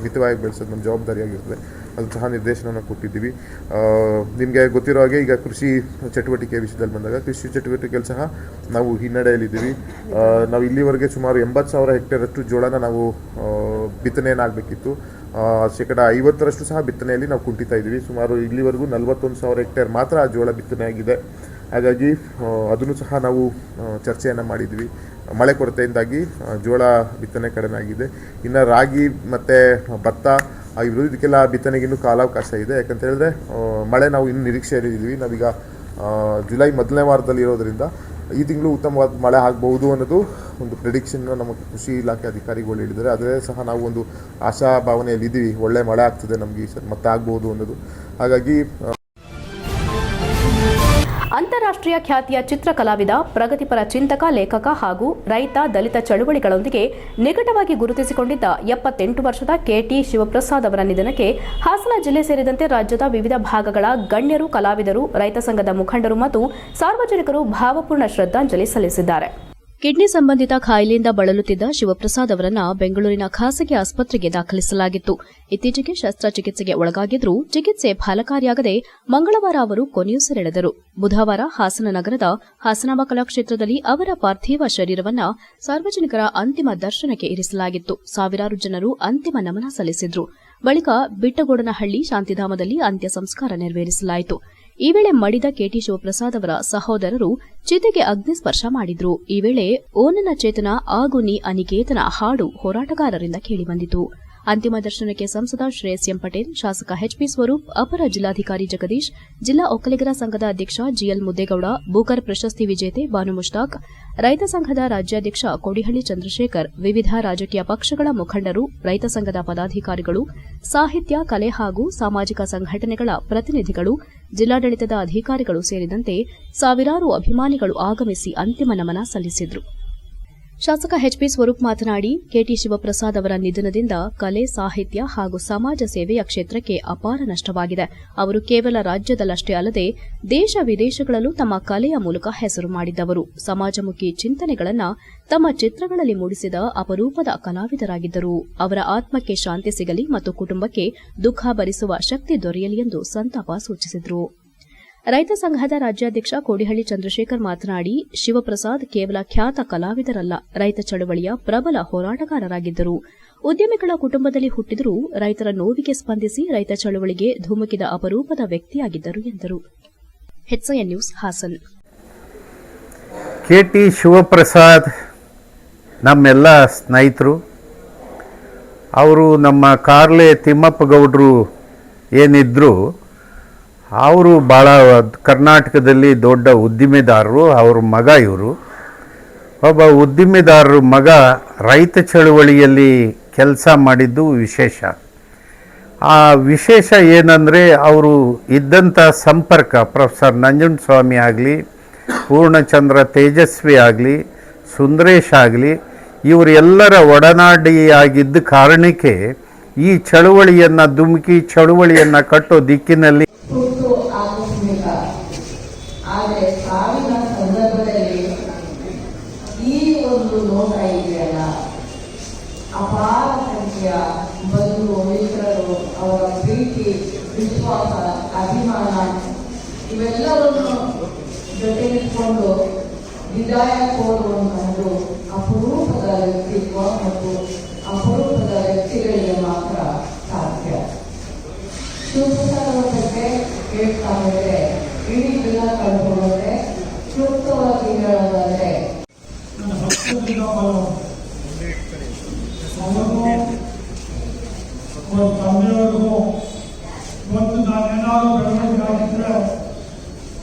ಮಿತವಾಗಿ ಬೆಳೆಸೋದು ನಮ್ಮ ಜವಾಬ್ದಾರಿಯಾಗಿರ್ತದೆ. ಅದು ಸಹ ನಿರ್ದೇಶನ ಕೊಟ್ಟಿದ್ದೀವಿ. ನಿಮಗೆ ಗೊತ್ತಿರೋ ಹಾಗೆ ಈಗ ಕೃಷಿ ಚಟುವಟಿಕೆ ವಿಷಯದಲ್ಲಿ ಬಂದಾಗ ಕೃಷಿ ಚಟುವಟಿಕೆಯಲ್ಲಿ ಸಹ ನಾವು ಹಿನ್ನಡೆಯಲ್ಲಿದ್ದೀವಿ. ನಾವು ಇಲ್ಲಿವರೆಗೆ ಸುಮಾರು 80,000 ಹೆಕ್ಟೇರಷ್ಟು ಜೋಳನ ನಾವು ಬಿತ್ತನೆಯನ್ನಾಗಬೇಕಿತ್ತು. 50% ಸಹ ಬಿತ್ತನೆಯಲ್ಲಿ ನಾವು ಕುಂಠಿತಾ ಇದ್ದೀವಿ. ಸುಮಾರು ಇಲ್ಲಿವರೆಗೂ 41,000 ಹೆಕ್ಟೇರ್ ಮಾತ್ರ ಆ ಜೋಳ ಬಿತ್ತನೆ ಆಗಿದೆ. ಹಾಗಾಗಿ ಅದನ್ನು ಸಹ ನಾವು ಚರ್ಚೆಯನ್ನು ಮಾಡಿದ್ವಿ. ಮಳೆ ಕೊರತೆಯಿಂದಾಗಿ ಜೋಳ ಬಿತ್ತನೆ ಕಡಿಮೆ ಆಗಿದೆ. ಇನ್ನು ರಾಗಿ ಮತ್ತು ಭತ್ತ ಇವರು ಇದಕ್ಕೆಲ್ಲ ಬಿತ್ತನೆಗಿನ್ನೂ ಕಾಲಾವಕಾಶ ಇದೆ. ಯಾಕಂತ ಹೇಳಿದ್ರೆ ಮಳೆ ನಾವು ಇನ್ನು ನಿರೀಕ್ಷೆಯಲ್ಲಿದ್ದೀವಿ. ನಾವೀಗ ಜುಲೈ ಮೊದಲನೇ ವಾರದಲ್ಲಿ ಇರೋದರಿಂದ ಈ ತಿಂಗಳು ಉತ್ತಮವಾದ ಮಳೆ ಆಗಬಹುದು ಅನ್ನೋದು ಒಂದು ಪ್ರೆಡಿಕ್ಷನ್ ನಮ್ಮ ಕೃಷಿ ಇಲಾಖೆ ಅಧಿಕಾರಿಗಳು ಹೇಳಿದ್ದಾರೆ. ಆದರೆ ಸಹ ನಾವು ಒಂದು ಆಶಾಭಾವನೆಯಲ್ಲಿದ್ದೀವಿ, ಒಳ್ಳೆ ಮಳೆ ಆಗ್ತದೆ ನಮಗೆ ಈ ಸರಿ ಮತ್ತೆ ಆಗ್ಬೋದು ಅನ್ನೋದು. ಹಾಗಾಗಿ ಅಂತಾರಾಷ್ಟ್ರೀಯ ಖ್ಯಾತಿಯ ಚಿತ್ರಕಲಾವಿದ, ಪ್ರಗತಿಪರ ಚಿಂತಕ, ಲೇಖಕ ಹಾಗೂ ರೈತ ದಲಿತ ಚಳುವಳಿಗಳೊಂದಿಗೆ ನಿಕಟವಾಗಿ ಗುರುತಿಸಿಕೊಂಡಿದ್ದ 78 ವರ್ಷದ KT ಶಿವಪ್ರಸಾದ್ ಅವರ ನಿಧನಕ್ಕೆ ಹಾಸನ ಜಿಲ್ಲೆ ಸೇರಿದಂತೆ ರಾಜ್ಯದ ವಿವಿಧ ಭಾಗಗಳ ಗಣ್ಯರು, ಕಲಾವಿದರು, ರೈತ ಸಂಘದ ಮುಖಂಡರು ಮತ್ತು ಸಾರ್ವಜನಿಕರು ಭಾವಪೂರ್ಣ ಶ್ರದ್ಧಾಂಜಲಿ ಸಲ್ಲಿಸಿದ್ದಾರೆ. ಕಿಡ್ನಿ ಸಂಬಂಧಿತ ಕಾಯಿಲೆಯಿಂದ ಬಳಲುತ್ತಿದ್ದ ಶಿವಪ್ರಸಾದ್ ಅವರನ್ನ ಬೆಂಗಳೂರಿನ ಖಾಸಗಿ ಆಸ್ಪತ್ರೆಗೆ ದಾಖಲಿಸಲಾಗಿತ್ತು. ಇತ್ತೀಚೆಗೆ ಶಸ್ತ್ರಚಿಕಿತ್ಸೆಗೆ ಒಳಗಾಗಿದ್ದರೂ ಚಿಕಿತ್ಸೆ ಫಲಕಾರಿಯಾಗದೆ ಮಂಗಳವಾರ ಅವರು ಕೊನೆಯುಸಿರೆಳೆದರು. ಬುಧವಾರ ಹಾಸನ ನಗರದ ಹಾಸನಾಂಬ ಕಲಾಕ್ಷೇತ್ರದಲ್ಲಿ ಅವರ ಪಾರ್ಥಿವ ಶರೀರವನ್ನ ಸಾರ್ವಜನಿಕರ ಅಂತಿಮ ದರ್ಶನಕ್ಕೆ ಇರಿಸಲಾಗಿತ್ತು. ಸಾವಿರಾರು ಜನರು ಅಂತಿಮ ನಮನ ಸಲ್ಲಿಸಿದ್ರು. ಬಳಿಕ ಬಿಟ್ಟಗೋಡನಹಳ್ಳಿ ಶಾಂತಿಧಾಮದಲ್ಲಿ ಅಂತ್ಯ ಸಂಸ್ಕಾರ ನೆರವೇರಿಸಲಾಯಿತು. ಈ ವೇಳೆ ಮಡಿದ KT ಶಿವಪ್ರಸಾದ್ ಅವರ ಸಹೋದರರು ಚಿತೆಗೆ ಅಗ್ನಿಸ್ಪರ್ಶ ಮಾಡಿದ್ರು. ಈ ವೇಳೆ ಓ ನನ್ನ ಚೇತನ ಆಗು ನೀ ಅನಿಕೇತನ ಹಾಡು ಹೋರಾಟಗಾರರಿಂದ ಕೇಳಿಬಂದಿತು. ಅಂತಿಮ ದರ್ಶನಕ್ಕೆ ಸಂಸದ ಶ್ರೇಯಸ್ ಎಂ ಪಟೇಲ್, ಶಾಸಕ HP ಸ್ವರೂಪ್, ಅಪರ ಜಿಲ್ಲಾಧಿಕಾರಿ ಜಗದೀಶ್, ಜಿಲ್ಲಾ ಒಕ್ಕಲಿಗರ ಸಂಘದ ಅಧ್ಯಕ್ಷ GL ಮುದ್ದೇಗೌಡ, ಬೂಕರ್ ಪ್ರಶಸ್ತಿ ವಿಜೇತೆ ಬಾನು ಮುಷ್ತಾಕ್, ರೈತ ಸಂಘದ ರಾಜ್ಯಾಧ್ಯಕ್ಷ ಕೋಡಿಹಳ್ಳಿ ಚಂದ್ರಶೇಖರ್, ವಿವಿಧ ರಾಜಕೀಯ ಪಕ್ಷಗಳ ಮುಖಂಡರು, ರೈತ ಸಂಘದ ಪದಾಧಿಕಾರಿಗಳು, ಸಾಹಿತ್ಯ, ಕಲೆ ಹಾಗೂ ಸಾಮಾಜಿಕ ಸಂಘಟನೆಗಳ ಪ್ರತಿನಿಧಿಗಳು, ಜಿಲ್ಲಾಡಳಿತದ ಅಧಿಕಾರಿಗಳು ಸೇರಿದಂತೆ ಸಾವಿರಾರು ಅಭಿಮಾನಿಗಳು ಆಗಮಿಸಿ ಅಂತಿಮ ನಮನ ಸಲ್ಲಿಸಿದರು. ಶಾಸಕ HP ಸ್ವರೂಪ್ ಮಾತನಾಡಿ, KT ಶಿವಪ್ರಸಾದ್ ಅವರ ನಿಧನದಿಂದ ಕಲೆ, ಸಾಹಿತ್ಯ ಹಾಗೂ ಸಮಾಜ ಸೇವೆಯ ಕ್ಷೇತ್ರಕ್ಕೆ ಅಪಾರ ನಷ್ಟವಾಗಿದೆ. ಅವರು ಕೇವಲ ರಾಜ್ಯದಲ್ಲಷ್ಟೇ ಅಲ್ಲದೆ ದೇಶ ವಿದೇಶಗಳಲ್ಲೂ ತಮ್ಮ ಕಲೆಯ ಮೂಲಕ ಹೆಸರು ಮಾಡಿದ್ದವರು. ಸಮಾಜಮುಖಿ ಚಿಂತನೆಗಳನ್ನು ತಮ್ಮ ಚಿತ್ರಗಳಲ್ಲಿ ಮೂಡಿಸಿದ ಅಪರೂಪದ ಕಲಾವಿದರಾಗಿದ್ದರು. ಅವರ ಆತ್ಮಕ್ಕೆ ಶಾಂತಿ ಸಿಗಲಿ ಮತ್ತು ಕುಟುಂಬಕ್ಕೆ ದುಃಖ ಭರಿಸುವ ಶಕ್ತಿ ದೊರೆಯಲಿ ಎಂದು ಸಂತಾಪ ಸೂಚಿಸಿದರು. ರೈತ ಸಂಘದ ರಾಜ್ಯಾಧ್ಯಕ್ಷ ಕೋಡಿಹಳ್ಳಿ ಚಂದ್ರಶೇಖರ್ ಮಾತನಾಡಿ, ಶಿವಪ್ರಸಾದ್ ಕೇವಲ ಖ್ಯಾತ ಕಲಾವಿದರಲ್ಲ, ರೈತ ಚಳವಳಿಯ ಪ್ರಬಲ ಹೋರಾಟಗಾರರಾಗಿದ್ದರು. ಉದ್ಯಮಿಗಳ ಕುಟುಂಬದಲ್ಲಿ ಹುಟ್ಟಿದರೂ ರೈತರ ನೋವಿಗೆ ಸ್ಪಂದಿಸಿ ರೈತ ಚಳವಳಿಗೆ ಧುಮುಕಿದ ಅಪರೂಪದ ವ್ಯಕ್ತಿಯಾಗಿದ್ದರು ಎಂದರು. HCN news Hassan. KT Shivaprasad ನಮ್ಮೆಲ್ಲ ಸ್ನೇಹಿತರು. ಅವರು ನಮ್ಮ ಕಾರ್ಲೆ ತಿಮ್ಮಪ್ಪ ಗೌಡರು ಏನಿದ್ರು ಅವರು ಭಾಳ ಕರ್ನಾಟಕದಲ್ಲಿ ದೊಡ್ಡ ಉದ್ದಿಮೆದಾರರು. ಅವ್ರ ಮಗ ಇವರು. ಒಬ್ಬ ಉದ್ದಿಮೆದಾರರ ಮಗ ರೈತ ಚಳುವಳಿಯಲ್ಲಿ ಕೆಲಸ ಮಾಡಿದ್ದು ವಿಶೇಷ. ಆ ವಿಶೇಷ ಏನಂದರೆ ಅವರು ಇದ್ದಂಥ ಸಂಪರ್ಕ ಪ್ರೊಫೆಸರ್ ನಂಜುಂಡಸ್ವಾಮಿ ಆಗಲಿ, ಪೂರ್ಣಚಂದ್ರ ತೇಜಸ್ವಿ ಆಗಲಿ, ಸುಂದರೇಶ್ ಆಗಲಿ, ಇವರೆಲ್ಲರ ಒಡನಾಡಿಯಾಗಿದ್ದ ಕಾರಣಕ್ಕೆ ಈ ಚಳುವಳಿಯನ್ನು ಧುಮುಕಿ ಚಳುವಳಿಯನ್ನು ಕಟ್ಟೋ ದಿಕ್ಕಿನಲ್ಲಿ ಆದರೆ ಸಾವಿನ ಸಂದರ್ಭದಲ್ಲಿ ಈ ಒಂದು ನೋಟ ಇದೆಯಲ್ಲ, ಅಪಾರ ಸಂಖ್ಯೆಯ ಬಂಧು ಮಿತ್ರರು, ಅವರ ಪ್ರೀತಿ, ವಿಶ್ವಾಸ, ಅಭಿಮಾನ ಇವೆಲ್ಲವನ್ನು ಜೊತೆಗಿಟ್ಕೊಂಡು ವಿದಾಯ ಕೋರುವಂತಹದ್ದು ಅಪರೂಪದ ವ್ಯಕ್ತಿತ್ವ ಮತ್ತು ಅಪರೂಪದ ವ್ಯಕ್ತಿಗಳಿಗೆ ಮಾತ್ರ ಸಾಧ್ಯ. ಶಿವಪ್ರಸಾದ್ ಬಗ್ಗೆ ಹೇಳ್ತಾ ಹೋದರೆ ಇಡೀ ದಿನ ಕಳ್ಕೊಳ್ಳೋದೆ. ಸೂಕ್ತವಾಗಿ ಹೇಳೋದಾದ್ರೆ ತಂದೆಯವ್ರಿಗೂ ಇವತ್ತು ನಾನೇನಾದ್ರು ಬೆಳವಣಿಗೆ ಆಗಿದ್ರೆ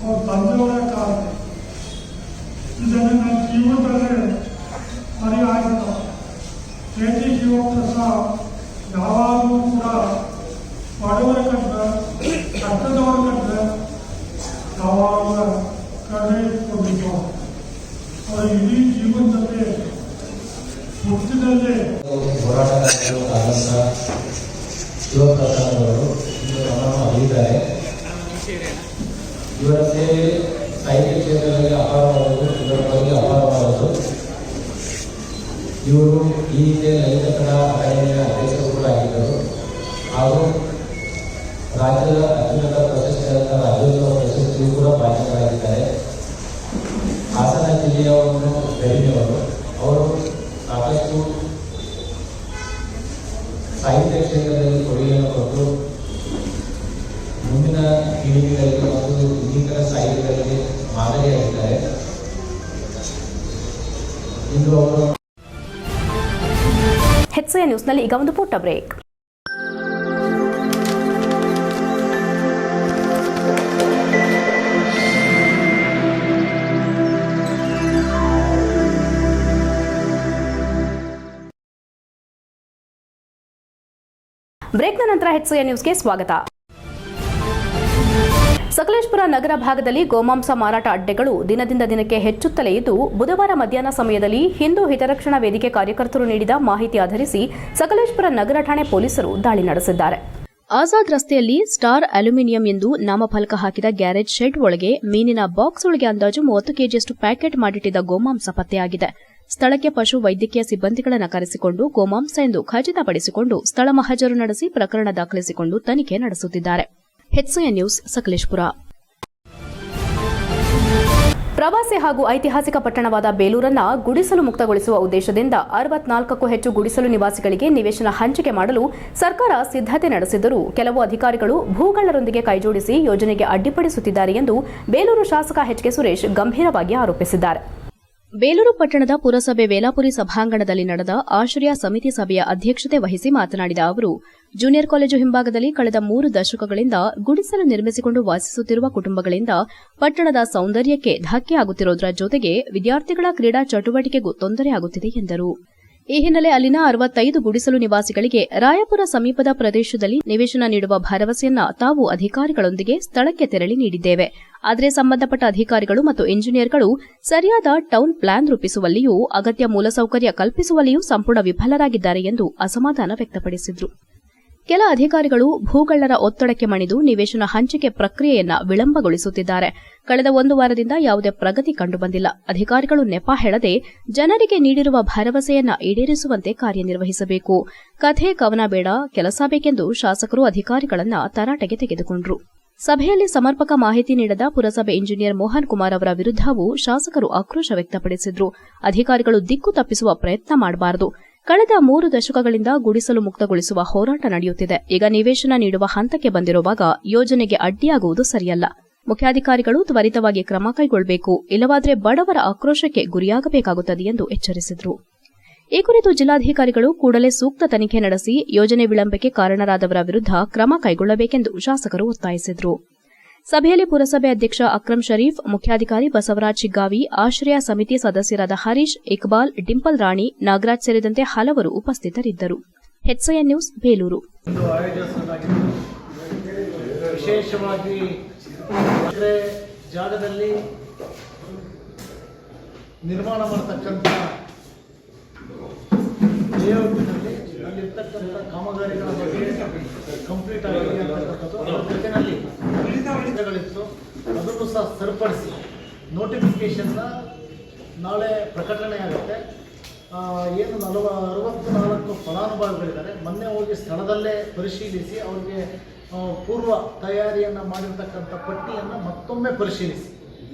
ಅವ್ರ ತಂದೆಯವರೇ ಕಾರಣ. ಇದನ್ನು ನನ್ನ ಜೀವನದಲ್ಲಿ ಮರೆಯಾಗಿಲ್ಲ. KT ಶಿವಪ್ರಸಾದ್ ಯಾವಾಗಲೂ ಕೂಡ ಬಡವರ ಕಂಡ್ರೆ, ಕಷ್ಟದವರ ಕಂಡ್ರೆ ಯಾವಾಗ ಕರುಣೆ ಇಟ್ಕೊಂಡಿದ್ದು. ಅವರ ಇಡೀ ಜೀವನದಲ್ಲಿ ಹುಟ್ಟಿನಲ್ಲಿ ಹೋರಾಟಗಾರರು ಆದಂಥ ಶಿವಪ್ರಸಾದ್ ಅವರು ಇಂದು ನಮ್ಮನ್ನು ಅಲ್ಲಿದ್ದಾರೆ. ಇವರ ಸೇವೆ ಸಾಹಿತ್ಯ ಕ್ಷೇತ್ರದಲ್ಲಿ ಅಪಾರವಾದದ್ದು, ಇವರ ಬಗ್ಗೆ ಅಪಾರವಾದದ್ದು. ಇವರು ಈ ಹಿಂದೆ ಲಲಿತಕಲಾ ಅಕಾಡೆಮಿಯ ಅಧ್ಯಕ್ಷರು ಕೂಡ ಆಗಿದ್ದರು ಹಾಗೂ ರಾಜ್ಯದ ಅತ್ಯುನ್ನತ ಪ್ರಶಸ್ತಿಯಾದ ರಾಜ್ಯೋತ್ಸವ ಪ್ರಶಸ್ತಿಯೂ ಕೂಡ ಭಾಜನರಾಗಿದ್ದಾರೆ. ಹಾಸನ ಜಿಲ್ಲೆಯ ಒಂದು ಗರಿಮೆಯವರು. ಅವರು ಸಾಕಷ್ಟು ಸಾಹಿತ್ಯ ಕ್ಷೇತ್ರದಲ್ಲಿ ಕೊಡುಗೆಯನ್ನು ಕೊಟ್ಟು ಮುಂದಿನ ಪೀಳಿಗೆಗಳಿಗೆ ಮತ್ತು ಇನ್ನಿತರ ಸಾಹಿತ್ಯಗಳಿಗೆ ಮಾದರಿಯಾಗಿದ್ದಾರೆ. ಇಂದು ಅವರು HCN ನ್ಯೂಸ್ನಲ್ಲಿ ಈಗ ಒಂದು ಪುಟ್ಟ ಬ್ರೇಕ್. ಬ್ರೇಕ್ನ ನಂತರ HCN ನ್ಯೂಸ್ಗೆ ಸ್ವಾಗತ. ಸಕಲೇಶಪುರ ನಗರ ಭಾಗದಲ್ಲಿ ಗೋಮಾಂಸ ಮಾರಾಟ ಅಡ್ಡೆಗಳು ದಿನದಿಂದ ದಿನಕ್ಕೆ ಹೆಚ್ಚುತ್ತಲೇ ಇದ್ದು, ಬುಧವಾರ ಮಧ್ಯಾಹ್ನ ಸಮಯದಲ್ಲಿ ಹಿಂದೂ ಹಿತರಕ್ಷಣಾ ವೇದಿಕೆ ಕಾರ್ಯಕರ್ತರು ನೀಡಿದ ಮಾಹಿತಿ ಆಧರಿಸಿ ಸಕಲೇಶಪುರ ನಗರ ಠಾಣೆ ಪೊಲೀಸರು ದಾಳಿ ನಡೆಸಿದ್ದಾರೆ. ಆಜಾದ್ ರಸ್ತೆಯಲ್ಲಿ ಸ್ಟಾರ್ ಅಲ್ಯೂಮಿನಿಯಂ ಎಂದು ನಾಮಫಲಕ ಹಾಕಿದ ಗ್ಯಾರೇಜ್ ಶೆಡ್ ಒಳಗೆ ಮೀನಿನ ಬಾಕ್ಸ್ ಒಳಗೆ ಅಂದಾಜು 30 ಕೆಜಿಯಷ್ಟು ಪ್ಯಾಕೆಟ್ ಮಾಡಿಟ್ಟಿದ್ದ ಗೋಮಾಂಸ ಪತ್ತೆಯಾಗಿದೆ. ಸ್ಥಳಕ್ಕೆ ಪಶು ವೈದ್ಯಕೀಯ ಸಿಬ್ಬಂದಿಗಳನ್ನು ಕರೆಸಿಕೊಂಡು ಗೋಮಾಂಸ ಎಂದು ಖಚಿತಪಡಿಸಿಕೊಂಡು ಸ್ಥಳ ಮಹಜರು ನಡೆಸಿ ಪ್ರಕರಣ ದಾಖಲಿಸಿಕೊಂಡು ತನಿಖೆ ನಡೆಸುತ್ತಿದ್ದಾರೆ. HCN news Sakleshpur. ಪ್ರವಾಸಿ ಹಾಗೂ ಐತಿಹಾಸಿಕ ಪಟ್ಟಣವಾದ ಬೇಲೂರನ್ನ ಗುಡಿಸಲು ಮುಕ್ತಗೊಳಿಸುವ ಉದ್ದೇಶದಿಂದ 64ಕ್ಕೂ ಹೆಚ್ಚು ಗುಡಿಸಲು ನಿವಾಸಿಗಳಿಗೆ ನಿವೇಶನ ಹಂಚಿಕೆ ಮಾಡಲು ಸರ್ಕಾರ ಸಿದ್ಧತೆ ನಡೆಸಿದ್ದರೂ ಕೆಲವು ಅಧಿಕಾರಿಗಳು ಭೂಗಳ್ಳರೊಂದಿಗೆ ಕೈಜೋಡಿಸಿ ಯೋಜನೆಗೆ ಅಡ್ಡಿಪಡಿಸುತ್ತಿದ್ದಾರೆ ಎಂದು ಬೇಲೂರು ಶಾಸಕ HK ಸುರೇಶ್ ಗಂಭೀರವಾಗಿ ಆರೋಪಿಸಿದ್ದಾರೆ. ಬೇಲೂರು ಪಟ್ಟಣದ ಪುರಸಭೆ ವೇಲಾಪುರಿ ಸಭಾಂಗಣದಲ್ಲಿ ನಡೆದ ಆಶ್ರಯ ಸಮಿತಿ ಸಭೆಯ ಅಧ್ಯಕ್ಷತೆ ವಹಿಸಿ ಮಾತನಾಡಿದ ಅವರು, ಜೂನಿಯರ್ ಕಾಲೇಜು ಹಿಂಭಾಗದಲ್ಲಿ ಕಳೆದ 3 ದಶಕಗಳಿಂದ ಗುಡಿಸಲು ನಿರ್ಮಿಸಿಕೊಂಡು ವಾಸಿಸುತ್ತಿರುವ ಕುಟುಂಬಗಳಿಂದ ಪಟ್ಟಣದ ಸೌಂದರ್ಯಕ್ಕೆ ಧಕ್ಕೆಯಾಗುತ್ತಿರುವುದರ ಜೊತೆಗೆ ವಿದ್ಯಾರ್ಥಿಗಳ ಕ್ರೀಡಾ ಚಟುವಟಿಕೆಗೂ ತೊಂದರೆಯಾಗುತ್ತಿದೆ ಎಂದರು. ಈ ಹಿನ್ನೆಲೆ ಅಲ್ಲಿನ 65 ಗುಡಿಸಲು ನಿವಾಸಿಗಳಿಗೆ ರಾಯಪುರ ಸಮೀಪದ ಪ್ರದೇಶದಲ್ಲಿ ನಿವೇಶನ ನೀಡುವ ಭರವಸೆಯನ್ನ ತಾವು ಅಧಿಕಾರಿಗಳೊಂದಿಗೆ ಸ್ಥಳಕ್ಕೆ ತೆರಳಿ ನೀಡಿದ್ದೇವೆ. ಆದರೆ ಸಂಬಂಧಪಟ್ಟ ಅಧಿಕಾರಿಗಳು ಮತ್ತು ಇಂಜಿನಿಯರ್ಗಳು ಸರಿಯಾದ ಟೌನ್ ಪ್ಲಾನ್ ರೂಪಿಸುವಲ್ಲಿಯೂ ಅಗತ್ಯ ಮೂಲಸೌಕರ್ಯ ಕಲ್ಪಿಸುವಲ್ಲಿಯೂ ಸಂಪೂರ್ಣ ವಿಫಲರಾಗಿದ್ದಾರೆ ಎಂದು ಅಸಮಾಧಾನ ವ್ಯಕ್ತಪಡಿಸಿದರು. ಕೆಲ ಅಧಿಕಾರಿಗಳು ಭೂಗಳ್ಳರ ಒತ್ತಡಕ್ಕೆ ಮಣಿದು ನಿವೇಶನ ಹಂಚಿಕೆ ಪ್ರಕ್ರಿಯೆಯನ್ನ ವಿಳಂಬಗೊಳಿಸುತ್ತಿದ್ದಾರೆ. ಕಳೆದ 1 ವಾರದಿಂದ ಯಾವುದೇ ಪ್ರಗತಿ ಕಂಡುಬಂದಿಲ್ಲ. ಅಧಿಕಾರಿಗಳು ನೆಪ ಹೇಳದೆ ಜನರಿಗೆ ನೀಡಿರುವ ಭರವಸೆಯನ್ನ ಈಡೇರಿಸುವಂತೆ ಕಾರ್ಯನಿರ್ವಹಿಸಬೇಕು. ಕಥೆ ಕವನ ಬೇಡ, ಕೆಲಸ ಬೇಕೆಂದು ಶಾಸಕರು ಅಧಿಕಾರಿಗಳನ್ನ ತರಾಟೆಗೆ ತೆಗೆದುಕೊಂಡರು. ಸಭೆಯಲ್ಲಿ ಸಮರ್ಪಕ ಮಾಹಿತಿ ನೀಡದ ಪುರಸಭೆ ಇಂಜಿನಿಯರ್ ಮೋಹನ್ ಕುಮಾರ್ ಅವರ ವಿರುದ್ದವೂ ಶಾಸಕರು ಆಕ್ರೋಶ ವ್ಯಕ್ತಪಡಿಸಿದ್ರು. ಅಧಿಕಾರಿಗಳು ದಿಕ್ಕು ತಪ್ಪಿಸುವ ಪ್ರಯತ್ನ ಮಾಡಬಾರದು. ಕಳೆದ 3 ದಶಕಗಳಿಂದ ಗುಡಿಸಲು ಮುಕ್ತಗೊಳಿಸುವ ಹೋರಾಟ ನಡೆಯುತ್ತಿದೆ. ಈಗ ನಿವೇಶನ ನೀಡುವ ಹಂತಕ್ಕೆ ಬಂದಿರುವಾಗ ಯೋಜನೆಗೆ ಅಡ್ಡಿಯಾಗುವುದು ಸರಿಯಲ್ಲ. ಮುಖ್ಯಾಧಿಕಾರಿಗಳು ತ್ವರಿತವಾಗಿ ಕ್ರಮ ಕೈಗೊಳ್ಳಬೇಕು, ಇಲ್ಲವಾದರೆ ಬಡವರ ಆಕ್ರೋಶಕ್ಕೆ ಗುರಿಯಾಗಬೇಕಾಗುತ್ತದೆ ಎಂದು ಎಚ್ಚರಿಸಿದರು. ಈ ಕುರಿತು ಜಿಲ್ಲಾಧಿಕಾರಿಗಳು ಕೂಡಲೇ ಸೂಕ್ತ ತನಿಖೆ ನಡೆಸಿ ಯೋಜನೆ ವಿಳಂಬಕ್ಕೆ ಕಾರಣರಾದವರ ವಿರುದ್ಧ ಕ್ರಮ ಕೈಗೊಳ್ಳಬೇಕೆಂದು ಶಾಸಕರು ಒತ್ತಾಯಿಸಿದರು. ಸಭೆಯಲ್ಲಿ ಪುರಸಭೆ ಅಧ್ಯಕ್ಷ ಅಕ್ರಂ ಶರೀಫ್, ಮುಖ್ಯಾಧಿಕಾರಿ ಬಸವರಾಜ್ ಶಿಗ್ಗಾವಿ, ಆಶ್ರಯ ಸಮಿತಿ ಸದಸ್ಯರಾದ ಹರೀಶ್, ಇಕ್ಬಾಲ್, ಡಿಂಪಲ್ ರಾಣಿ, ನಾಗರಾಜ್ ಸೇರಿದಂತೆ ಹಲವರು ಉಪಸ್ಥಿತರಿದ್ದರು. HCN news, Belur. ವಿಶೇಷವಾಗಿ ಜಾಗದಲ್ಲಿ ನಿರ್ಮಾಣ ಮಾಡತಕ್ಕಂಥ ಲೇಔಟ್ನಲ್ಲಿ ಅಲ್ಲಿರ್ತಕ್ಕಂಥ ಕಾಮಗಾರಿಗಳ ಬಗ್ಗೆ ಕಂಪ್ಲೀಟ್ ಆಗಿದೆ ಅಂತಕ್ಕಂಥದ್ದು ಅದರ ಜೊತೆಯಲ್ಲಿ ಗಳಿತ್ತು, ಅದನ್ನು ಸಹ ಸರಿಪಡಿಸಿ ನೋಟಿಫಿಕೇಶನ್ನ ನಾಳೆ ಪ್ರಕಟಣೆ ಆಗುತ್ತೆ. ಏನು 64 ಫಲಾನುಭವಿಗಳಿದ್ದಾರೆ. ಮೊನ್ನೆ ಹೋಗಿ ಸ್ಥಳದಲ್ಲೇ ಪರಿಶೀಲಿಸಿ ಅವರಿಗೆ ಪೂರ್ವ ತಯಾರಿಯನ್ನು ಮಾಡಿರ್ತಕ್ಕಂಥ ಪಟ್ಟಿಯನ್ನು ಮತ್ತೊಮ್ಮೆ ಪರಿಶೀಲಿಸಿ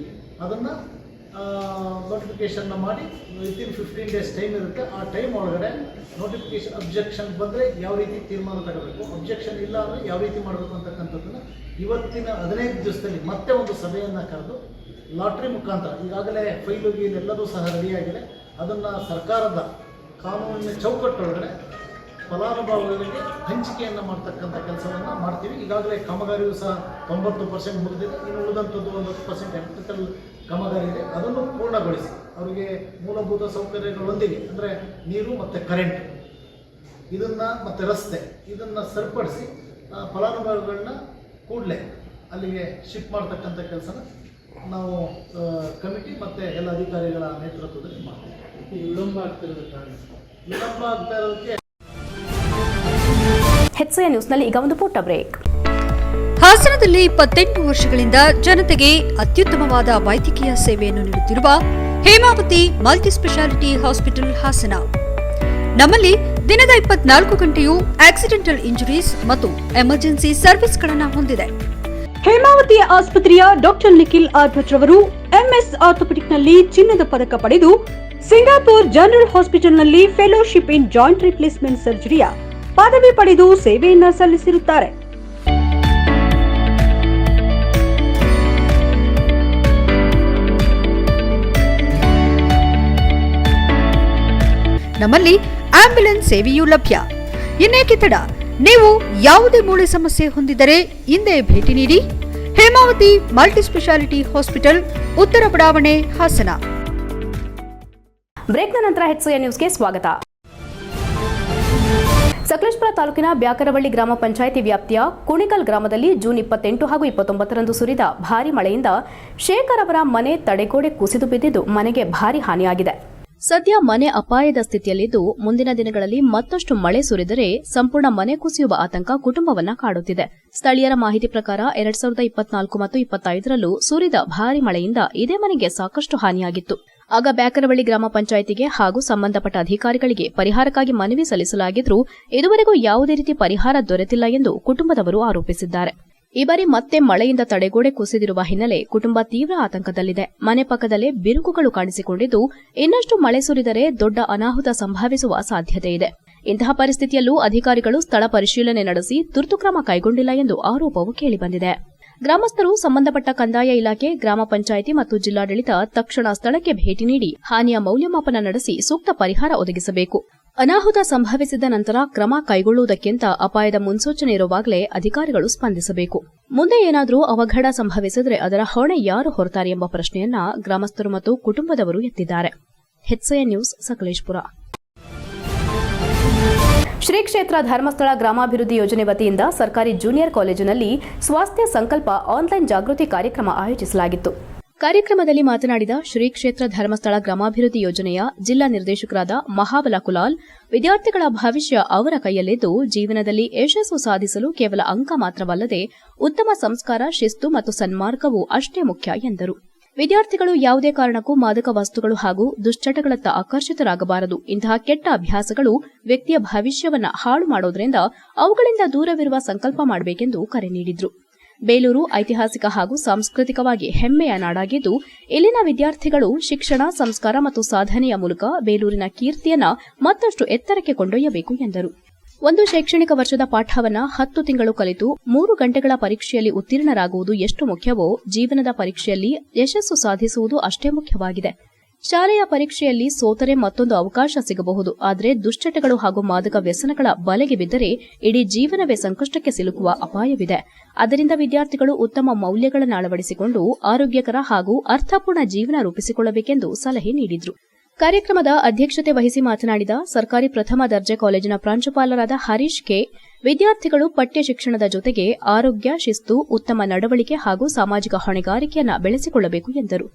ಅದನ್ನು ನೋಟಿಫಿಕೇಷನ್ನ ಮಾಡಿ ವಿತಿನ್ 15 ಡೇಸ್ ಟೈಮ್ ಇರುತ್ತೆ. ಆ ಟೈಮ್ ಒಳಗಡೆ ನೋಟಿಫಿಕೇಷನ್ ಅಬ್ಜೆಕ್ಷನ್ ಬಂದರೆ ಯಾವ ರೀತಿ ತೀರ್ಮಾನ ತಗೋಬೇಕು, ಅಬ್ಜೆಕ್ಷನ್ ಇಲ್ಲ ಅಂದರೆ ಯಾವ ರೀತಿ ಮಾಡಬೇಕು ಅಂತಕ್ಕಂಥದ್ದನ್ನು ಇವತ್ತಿನ 15 ದಿವಸದಲ್ಲಿ ಮತ್ತೆ ಒಂದು ಸಭೆಯನ್ನು ಕರೆದು ಲಾಟ್ರಿ ಮುಖಾಂತರ ಈಗಾಗಲೇ ಫೈಲು ಎಲ್ಲದೂ ಸಹ ರೆಡಿಯಾಗಿದೆ. ಅದನ್ನು ಸರ್ಕಾರದ ಕಾನೂನಿನ ಚೌಕಟ್ಟೊಳಗಡೆ ಫಲಾನುಭವಿಗಳಿಗೆ ಹಂಚಿಕೆಯನ್ನು ಮಾಡ್ತಕ್ಕಂಥ ಕೆಲಸವನ್ನು ಮಾಡ್ತೀವಿ. ಈಗಾಗಲೇ ಕಾಮಗಾರಿಯೂ ಸಹ 90% ಮುಗಿದಿದೆ. ಇನ್ನು ಉಳಿದಂಥದ್ದು 10% ಎಲೆಕ್ಟ್ರಿಕಲ್ ಕಾಮಗಾರಿ ಇದೆ. ಅದನ್ನು ಪೂರ್ಣಗೊಳಿಸಿ ಅವರಿಗೆ ಮೂಲಭೂತ ಸೌಕರ್ಯಗಳೊಂದಿಗೆ ಅಂದರೆ ನೀರು ಮತ್ತು ಕರೆಂಟ್ ಇದನ್ನು ಮತ್ತು ರಸ್ತೆ ಇದನ್ನು ಸರಿಪಡಿಸಿ ಫಲಾನುಭವಿಗಳನ್ನ ಕೂಡಲೇ ಅಲ್ಲಿಗೆ ಶಿಫ್ಟ್ ಮಾಡ್ತಕ್ಕಂಥ ಕೆಲಸನ ನಾವು ಕಮಿಟಿ ಮತ್ತು ಎಲ್ಲ ಅಧಿಕಾರಿಗಳ ನೇತೃತ್ವದಲ್ಲಿ ಮಾಡ್ತೀವಿ. ವಿಳಂಬ ಆಗ್ತಾ ಇರೋದಕ್ಕೆ HCN ನ್ಯೂಸ್ನಲ್ಲಿ ಈಗ ಒಂದು ಪುಟ್ಟ ಬ್ರೇಕ್. ಹಾಸನದಲ್ಲಿ 28 ವರ್ಷಗಳಿಂದ ಜನತೆಗೆ ಅತ್ಯುತ್ತಮವಾದ ವೈದ್ಯಕೀಯ ಸೇವೆಯನ್ನು ನೀಡುತ್ತಿರುವ ಹೇಮಾವತಿ ಮಲ್ಟಿಸ್ಪೆಷಾಲಿಟಿ ಹಾಸ್ಪಿಟಲ್ ಹಾಸನ. ನಮ್ಮಲ್ಲಿ ದಿನದ 24 ಗಂಟೆಯೂ ಆಕ್ಸಿಡೆಂಟಲ್ ಇಂಜುರೀಸ್ ಮತ್ತು ಎಮರ್ಜೆನ್ಸಿ ಸರ್ವಿಸ್ಗಳನ್ನು ಹೊಂದಿದೆ. ಹೇಮಾವತಿ ಆಸ್ಪತ್ರೆಯ ಡಾಕ್ಟರ್ ನಿಖಿಲ್ ಆರ್ ಭಟ್ ರವರು MS ಆರ್ಥೋಪೆಡಿಕ್ನಲ್ಲಿ ಚಿನ್ನದ ಪದಕ ಪಡೆದು ಸಿಂಗಾಪುರ್ ಜನರಲ್ ಹಾಸ್ಪಿಟಲ್ನಲ್ಲಿ ಫೆಲೋಶಿಪ್ ಇನ್ ಜಾಯಿಂಟ್ ರಿಪ್ಲೇಸ್ಮೆಂಟ್ ಸರ್ಜರಿಯ ಪದವಿ ಪಡೆದು ಸೇವೆಯನ್ನ ಸಲ್ಲಿಸಿರುತ್ತಾರೆ. ನಮ್ಮಲ್ಲಿ ಆಂಬ್ಯುಲೆನ್ಸ್ ಸೇವೆಯೂ ಲಭ್ಯ. ಇನ್ನೇಕೆ ತಡ? ನೀವು ಯಾವುದೇ ಮೂಳೆ ಸಮಸ್ಯೆ ಹೊಂದಿದ್ದರೆ ಹಿಂದೆ ಭೇಟಿ ನೀಡಿ. ಹೇಮಾವತಿ ಮಲ್ಟಿಸ್ಪೆಷಾಲಿಟಿ ಹಾಸ್ಪಿಟಲ್, ಉತ್ತರ ಬಡಾವಣೆ, ಹಾಸನ. ಬ್ರೇಕ್ನ ನಂತರ HCN ನ್ಯೂಸ್ಗೆ ಸ್ವಾಗತ. ಸಕಲೇಶಪುರ ತಾಲೂಕಿನ ಬ್ಯಾಕರವಳ್ಳಿ ಗ್ರಾಮ ಪಂಚಾಯಿತಿ ವ್ಯಾಪ್ತಿಯ ಕುಣಿಕಲ್ ಗ್ರಾಮದಲ್ಲಿ ಜೂನ್ 28 ಹಾಗೂ 29ರಂದು ಸುರಿದ ಭಾರೀ ಮಳೆಯಿಂದ ಶೇಖರ್ ಅವರ ಮನೆ ತಡೆಗೋಡೆ ಕುಸಿದು ಬಿದ್ದಿದ್ದು ಮನೆಗೆ ಭಾರೀ ಹಾನಿಯಾಗಿದೆ. ಸದ್ಯ ಮನೆ ಅಪಾಯದ ಸ್ಥಿತಿಯಲ್ಲಿದ್ದು ಮುಂದಿನ ದಿನಗಳಲ್ಲಿ ಮತ್ತಷ್ಟು ಮಳೆ ಸುರಿದರೆ ಸಂಪೂರ್ಣ ಮನೆ ಕುಸಿಯುವ ಆತಂಕ ಕುಟುಂಬವನ್ನ ಕಾಡುತ್ತಿದೆ. ಸ್ಥಳೀಯರ ಮಾಹಿತಿ ಪ್ರಕಾರ 2024 ಮತ್ತು 25ರಲ್ಲೂ ಸುರಿದ ಭಾರೀ ಮಳೆಯಿಂದ ಇದೇ ಮನೆಗೆ ಸಾಕಷ್ಟು ಹಾನಿಯಾಗಿತ್ತು. ಆಗ ಬ್ಯಾಕರವಳ್ಳಿ ಗ್ರಾಮ ಪಂಚಾಯಿತಿಗೆ ಹಾಗೂ ಸಂಬಂಧಪಟ್ಟ ಅಧಿಕಾರಿಗಳಿಗೆ ಪರಿಹಾರಕ್ಕಾಗಿ ಮನವಿ ಸಲ್ಲಿಸಲಾಗಿದ್ರೂ ಇದುವರೆಗೂ ಯಾವುದೇ ರೀತಿ ಪರಿಹಾರ ದೊರೆತಿಲ್ಲ ಎಂದು ಕುಟುಂಬದವರು ಆರೋಪಿಸಿದ್ದಾರೆ. ಈ ಬಾರಿ ಮತ್ತೆ ಮಳೆಯಿಂದ ತಡೆಗೋಡೆ ಕುಸಿದಿರುವ ಹಿನ್ನೆಲೆ ಕುಟುಂಬ ತೀವ್ರ ಆತಂಕದಲ್ಲಿದೆ. ಮನೆ ಪಕ್ಕದಲ್ಲೇ ಬಿರುಕುಗಳು ಕಾಣಿಸಿಕೊಂಡಿದ್ದು ಇನ್ನಷ್ಟು ಮಳೆ ಸುರಿದರೆ ದೊಡ್ಡ ಅನಾಹುತ ಸಂಭವಿಸುವ ಸಾಧ್ಯತೆ ಇದೆ. ಇಂತಹ ಪರಿಸ್ಥಿತಿಯಲ್ಲೂ ಅಧಿಕಾರಿಗಳು ಸ್ಥಳ ಪರಿಶೀಲನೆ ನಡೆಸಿ ತುರ್ತು ಕ್ರಮ ಕೈಗೊಂಡಿಲ್ಲ ಎಂದು ಆರೋಪವು ಕೇಳಿಬಂದಿದೆ. ಗ್ರಾಮಸ್ಥರು ಸಂಬಂಧಪಟ್ಟ ಕಂದಾಯ ಇಲಾಖೆ, ಗ್ರಾಮ ಪಂಚಾಯಿತಿ ಮತ್ತು ಜಿಲ್ಲಾಡಳಿತ ತಕ್ಷಣ ಸ್ಥಳಕ್ಕೆ ಭೇಟಿ ನೀಡಿ ಹಾನಿಯ ಮೌಲ್ಯಮಾಪನ ನಡೆಸಿ ಸೂಕ್ತ ಪರಿಹಾರ ಒದಗಿಸಬೇಕು. ಅನಾಹುತ ಸಂಭವಿಸಿದ ನಂತರ ಕ್ರಮ ಕೈಗೊಳ್ಳುವುದಕ್ಕಿಂತ ಅಪಾಯದ ಮುನ್ಸೂಚನೆ ಇರುವಾಗಲೇ ಅಧಿಕಾರಿಗಳು ಸ್ಪಂದಿಸಬೇಕು. ಮುಂದೆ ಏನಾದರೂ ಅವಘಡ ಸಂಭವಿಸಿದರೆ ಅದರ ಹೊಣೆ ಯಾರು ಹೊರತಾರೆ ಎಂಬ ಪ್ರಶ್ನೆಯನ್ನ ಗ್ರಾಮಸ್ಥರು ಮತ್ತು ಕುಟುಂಬದವರು ಎತ್ತಿದ್ದಾರೆ. HCN news, Sakleshpur. ಶ್ರೀ ಕ್ಷೇತ್ರ ಧರ್ಮಸ್ಥಳ ಗ್ರಾಮಾಭಿವೃದ್ಧಿ ಯೋಜನೆ ವತಿಯಿಂದ ಸರ್ಕಾರಿ ಜೂನಿಯರ್ ಕಾಲೇಜಿನಲ್ಲಿ ಸ್ವಾಸ್ಥ್ಯ ಸಂಕಲ್ಪ ಆನ್ಲೈನ್ ಜಾಗೃತಿ ಕಾರ್ಯಕ್ರಮ ಆಯೋಜಿಸಲಾಗಿತ್ತು. ಕಾರ್ಯಕ್ರಮದಲ್ಲಿ ಮಾತನಾಡಿದ ಶ್ರೀ ಕ್ಷೇತ್ರ ಧರ್ಮಸ್ಥಳ ಗ್ರಾಮಾಭಿವೃದ್ಧಿ ಯೋಜನೆಯ ಜಿಲ್ಲಾ ನಿರ್ದೇಶಕರಾದ ಮಹಾಬಲ ಕುಲಾಲ್, ವಿದ್ಯಾರ್ಥಿಗಳ ಭವಿಷ್ಯ ಅವರ ಕೈಯಲ್ಲಿದ್ದು ಜೀವನದಲ್ಲಿ ಯಶಸ್ಸು ಸಾಧಿಸಲು ಕೇವಲ ಅಂಕ ಮಾತ್ರವಲ್ಲದೆ ಉತ್ತಮ ಸಂಸ್ಕಾರ, ಶಿಸ್ತು ಮತ್ತು ಸನ್ಮಾರ್ಗವೂ ಅಷ್ಟೇ ಮುಖ್ಯ ಎಂದರು. ವಿದ್ಯಾರ್ಥಿಗಳು ಯಾವುದೇ ಕಾರಣಕ್ಕೂ ಮಾದಕ ವಸ್ತುಗಳು ಹಾಗೂ ದುಶ್ಚಟಗಳತ್ತ ಆಕರ್ಷಿತರಾಗಬಾರದು. ಇಂತಹ ಕೆಟ್ಟ ಅಭ್ಯಾಸಗಳು ವ್ಯಕ್ತಿಯ ಭವಿಷ್ಯವನ್ನ ಹಾಳು ಮಾಡೋದ್ರಿಂದ ಅವುಗಳಿಂದ ದೂರವಿರುವ ಸಂಕಲ್ಪ ಮಾಡಬೇಕೆಂದು ಕರೆ ನೀಡಿದ್ರು. ಬೇಲೂರು ಐತಿಹಾಸಿಕ ಹಾಗೂ ಸಾಂಸ್ಕೃತಿಕವಾಗಿ ಹೆಮ್ಮೆಯ ನಾಡಾಗಿದ್ದು ಇಲ್ಲಿನ ವಿದ್ಯಾರ್ಥಿಗಳು ಶಿಕ್ಷಣ, ಸಂಸ್ಕಾರ ಮತ್ತು ಸಾಧನೆಯ ಮೂಲಕ ಬೇಲೂರಿನ ಕೀರ್ತಿಯನ್ನ ಮತ್ತಷ್ಟು ಎತ್ತರಕ್ಕೆ ಕೊಂಡೊಯ್ಯಬೇಕು ಎಂದರು. ಒಂದು ಶೈಕ್ಷಣಿಕ ವರ್ಷದ ಪಾಠವನ್ನ 10 ತಿಂಗಳು ಕಲಿತು 3 ಗಂಟೆಗಳ ಪರೀಕ್ಷೆಯಲ್ಲಿ ಉತ್ತೀರ್ಣರಾಗುವುದು ಎಷ್ಟು ಮುಖ್ಯವೋ ಜೀವನದ ಪರೀಕ್ಷೆಯಲ್ಲಿ ಯಶಸ್ಸು ಸಾಧಿಸುವುದು ಅಷ್ಟೇ ಮುಖ್ಯವಾಗಿದೆ. ಶಾಲೆಯ ಪರೀಕ್ಷೆಯಲ್ಲಿ ಸೋತರೆ ಮತ್ತೊಂದು ಅವಕಾಶ ಸಿಗಬಹುದು. ಆದರೆ ದುಶ್ಚಟಗಳು ಹಾಗೂ ಮಾದಕ ವ್ಯಸನಗಳ ಬಲೆಗೆ ಬಿದ್ದರೆ ಇಡೀ ಜೀವನವೇ ಸಂಕಷ್ಟಕ್ಕೆ ಸಿಲುಕುವ ಅಪಾಯವಿದೆ. ಆದ್ದರಿಂದ ವಿದ್ಯಾರ್ಥಿಗಳು ಉತ್ತಮ ಮೌಲ್ಯಗಳನ್ನು ಅಳವಡಿಸಿಕೊಂಡು ಆರೋಗ್ಯಕರ ಹಾಗೂ ಅರ್ಥಪೂರ್ಣ ಜೀವನ ರೂಪಿಸಿಕೊಳ್ಳಬೇಕೆಂದು ಸಲಹೆ ನೀಡಿದರು. ಕಾರ್ಯಕ್ರಮದ ಅಧ್ಯಕ್ಷತೆ ವಹಿಸಿ ಮಾತನಾಡಿದ ಸರ್ಕಾರಿ ಪ್ರಥಮ ದರ್ಜೆ ಕಾಲೇಜಿನ ಪ್ರಾಂಶುಪಾಲರಾದ ಹರೀಶ್ ಕೆ, ವಿದ್ಯಾರ್ಥಿಗಳು ಪಠ್ಯ ಶಿಕ್ಷಣದ ಜೊತೆಗೆ ಆರೋಗ್ಯ, ಶಿಸ್ತು, ಉತ್ತಮ ನಡವಳಿಕೆ ಹಾಗೂ ಸಾಮಾಜಿಕ ಹೊಣೆಗಾರಿಕೆಯನ್ನು ಬೆಳೆಸಿಕೊಳ್ಳಬೇಕು ಎಂದರು.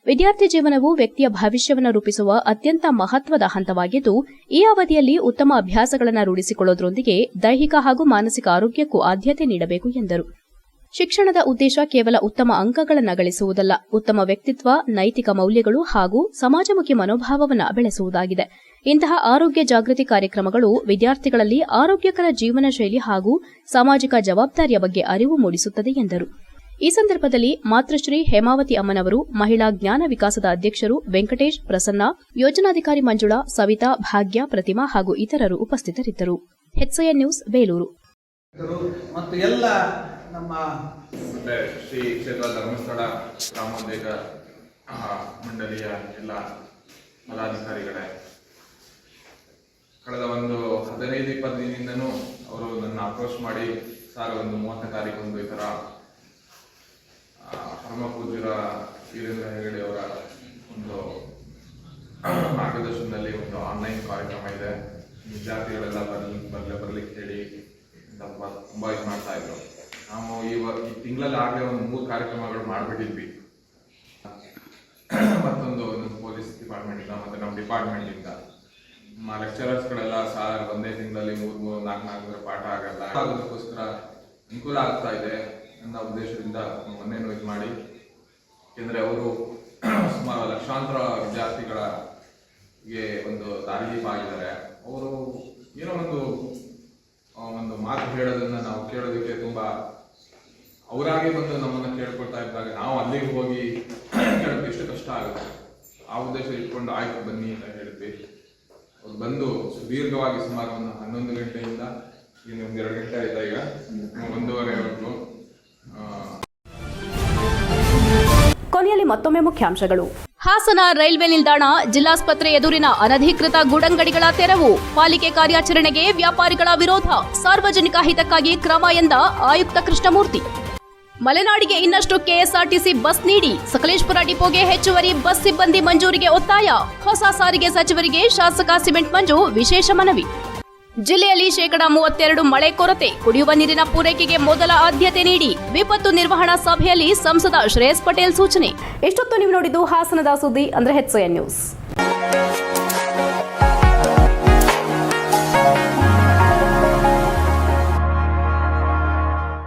ವಿದ್ಯಾರ್ಥಿ ಜೀವನವು ವ್ಯಕ್ತಿಯ ಭವಿಷ್ಯವನ್ನು ರೂಪಿಸುವ ಅತ್ಯಂತ ಮಹತ್ವದ ಹಂತವಾಗಿದ್ದು, ಈ ಅವಧಿಯಲ್ಲಿ ಉತ್ತಮ ಅಭ್ಯಾಸಗಳನ್ನು ರೂಢಿಸಿಕೊಳ್ಳುವುದರೊಂದಿಗೆ ದೈಹಿಕ ಹಾಗೂ ಮಾನಸಿಕ ಆರೋಗ್ಯಕ್ಕೂ ಆದ್ಯತೆ ನೀಡಬೇಕು ಎಂದರು. ಶಿಕ್ಷಣದ ಉದ್ದೇಶ ಕೇವಲ ಉತ್ತಮ ಅಂಕಗಳನ್ನು ಗಳಿಸುವುದಲ್ಲ, ಉತ್ತಮ ವ್ಯಕ್ತಿತ್ವ, ನೈತಿಕ ಮೌಲ್ಯಗಳು ಹಾಗೂ ಸಮಾಜಮುಖಿ ಮನೋಭಾವವನ್ನು ಬೆಳೆಸುವುದಾಗಿದೆ. ಇಂತಹ ಆರೋಗ್ಯ ಜಾಗೃತಿ ಕಾರ್ಯಕ್ರಮಗಳು ವಿದ್ಯಾರ್ಥಿಗಳಲ್ಲಿ ಆರೋಗ್ಯಕರ ಜೀವನ ಶೈಲಿ ಹಾಗೂ ಸಾಮಾಜಿಕ ಜವಾಬ್ದಾರಿಯ ಬಗ್ಗೆ ಅರಿವು ಮೂಡಿಸುತ್ತದೆ ಎಂದರು. ಈ ಸಂದರ್ಭದಲ್ಲಿ ಮಾತೃಶ್ರೀ ಹೇಮಾವತಿ ಅಮ್ಮನವರು, ಮಹಿಳಾ ಜ್ಞಾನ ವಿಕಾಸದ ಅಧ್ಯಕ್ಷರು ವೆಂಕಟೇಶ್, ಪ್ರಸನ್ನ, ಯೋಜನಾಧಿಕಾರಿ ಮಂಜುಳಾ, ಸವಿತಾ, ಭಾಗ್ಯ, ಪ್ರತಿಮಾ ಹಾಗೂ ಇತರರು ಉಪಸ್ಥಿತರಿದ್ದರು. HCN news, Belur. ಮತ್ತು ಎಲ್ಲ ನಮ್ಮ ಶ್ರೀ ಕ್ಷೇತ್ರ ಧರ್ಮಸ್ಥಳ ರಾಮೋದ್ಯೋಗ ಮಂಡಳಿಯ ಎಲ್ಲ ಪದಾಧಿಕಾರಿಗಳೇ, ಕಳೆದ ಒಂದು 15-20 ದಿನದಿಂದನೂ ಅವರು ನನ್ನ ಅಪ್ರೋಚ್ ಮಾಡಿ, ಸಾರ್ ಒಂದು 30ನೇ ತಾರೀಕು ಈ ಥರ ಪರಮ ಪೂಜ್ಯರ ವೀರೇಂದ್ರ ಹೆಗಡೆ ಅವರ ಒಂದು ಮಾರ್ಗದರ್ಶನದಲ್ಲಿ ಒಂದು ಆನ್ಲೈನ್ ಕಾರ್ಯಕ್ರಮ ಇದೆ, ವಿದ್ಯಾರ್ಥಿಗಳೆಲ್ಲ ಬರ್ಲಿಕ್ಕೆ ಹೇಳಿ ತುಂಬ ಇದು ಮಾಡ್ತಾ ಇದ್ರು. ನಾವು ಈ ತಿಂಗಳಲ್ಲಿ ಆಗಲೇ ಒಂದು 3 ಕಾರ್ಯಕ್ರಮಗಳು ಮಾಡಿಬಿಟ್ಟಿದ್ವಿ. ಮತ್ತೊಂದು ಪೊಲೀಸ್ ಡಿಪಾರ್ಟ್ಮೆಂಟಿಂದ ಮತ್ತು ನಮ್ಮ ಡಿಪಾರ್ಟ್ಮೆಂಟಿಂದ ಲೆಕ್ಚರರ್ಸ್ಗಳೆಲ್ಲ ಸಾರ್ ಒಂದೇ ತಿಂಗಳಲ್ಲಿ 3-4 ಪಾಠ ಆಗಲ್ಲ, ಆಗೋದಕ್ಕೋಸ್ಕರ ಅನುಕೂಲ ಆಗ್ತಾ ಇದೆ ಅನ್ನೋ ಉದ್ದೇಶದಿಂದ ಮೊನ್ನೆನೂ ಇದು ಮಾಡಿ, ಏಕೆಂದರೆ ಅವರು ಸುಮಾರು ಲಕ್ಷಾಂತರ ವಿದ್ಯಾರ್ಥಿಗಳಿಗೆ ಒಂದು ದಾರಿದೀಪ ಆಗಿದ್ದಾರೆ. ಅವರು ಏನೋ ಒಂದು ಮಾತು ಹೇಳೋದನ್ನ ನಾವು ಕೇಳೋದಕ್ಕೆ ತುಂಬ ಅವರಾಗೆ ಬಂದು ನಮ್ಮನ್ನು ಕೇಳ್ಕೊಳ್ತಾ ಇದ್ದಾಗ ನಾವು ಅಲ್ಲಿಗೆ ಹೋಗಿ ಕೇಳೋಕ್ಕೆ ಎಷ್ಟು ಕಷ್ಟ ಆಗುತ್ತೆ. ಆ ಉದ್ದೇಶ ಇಟ್ಕೊಂಡು ಆಯ್ತು ಬನ್ನಿ ಅಂತ ಹೇಳಿದ್ವಿ. ಅವ್ರು ಬಂದು ಸುದೀರ್ಘವಾಗಿ ಸುಮಾರು ಒಂದು 11 ಗಂಟೆಯಿಂದ ಇನ್ನೊಂದು 2 ಗಂಟೆ ಆಯ್ತಾ, ಈಗ 1:30ವರೆಗೂ. ಕೊನೆಯಲ್ಲಿ ಮತ್ತೊಮ್ಮೆ ಮುಖ್ಯಾಂಶಗಳು. ಹಾಸನ ರೈಲ್ವೆ ನಿಲ್ದಾಣ, ಜಿಲ್ಲಾಸ್ಪತ್ರೆ ಎದುರಿನ ಅನಧಿಕೃತ ಗೂಡಂಗಡಿಗಳ ತೆರವು, ಪಾಲಿಕೆ ಕಾರ್ಯಾಚರಣೆಗೆ ವ್ಯಾಪಾರಿಗಳ ವಿರೋಧ, ಸಾರ್ವಜನಿಕ ಹಿತಕ್ಕಾಗಿ ಕ್ರಮ ಎಂದ ಆಯುಕ್ತ ಕೃಷ್ಣಮೂರ್ತಿ. ಮಲೆನಾಡಿಗೆ ಇನ್ನಷ್ಟು ಕೆಎಸ್ಆರ್ಟಿಸಿ ಬಸ್ ನೀಡಿ, ಸಕಲೇಶಪುರ ಡಿಪೋಗೆ ಹೆಚ್ಚುವರಿ ಬಸ್ ಸಿಬ್ಬಂದಿ ಮಂಜೂರಿಗೆ ಒತ್ತಾಯ, ಹೊಸ ಸಾರಿಗೆ ಸಚಿವರಿಗೆ ಶಾಸಕ ಸಿಮೆಂಟ್ ಮಂಜು ವಿಶೇಷ ಮನವಿ. ಜಿಲ್ಲೆಯಲ್ಲಿ 32% ಮಳೆ ಕೊರತೆ, ಕುಡಿಯುವ ನೀರಿನ ಪೂರೈಕೆಗೆ ಮೊದಲ ಆದ್ಯತೆ ನೀಡಿ, ವಿಪತ್ತು ನಿರ್ವಹಣಾ ಸಭೆಯಲ್ಲಿ ಸಂಸದ ಶ್ರೇಯಸ್ ಪಟೇಲ್ ಸೂಚನೆ. ಇಷ್ಟೊತ್ತು ನೀವು ನೋಡಿದ್ದು ಹಾಸನದ ಸುದ್ದಿ, ಅಂದ್ರೆ HCN ನ್ಯೂಸ್.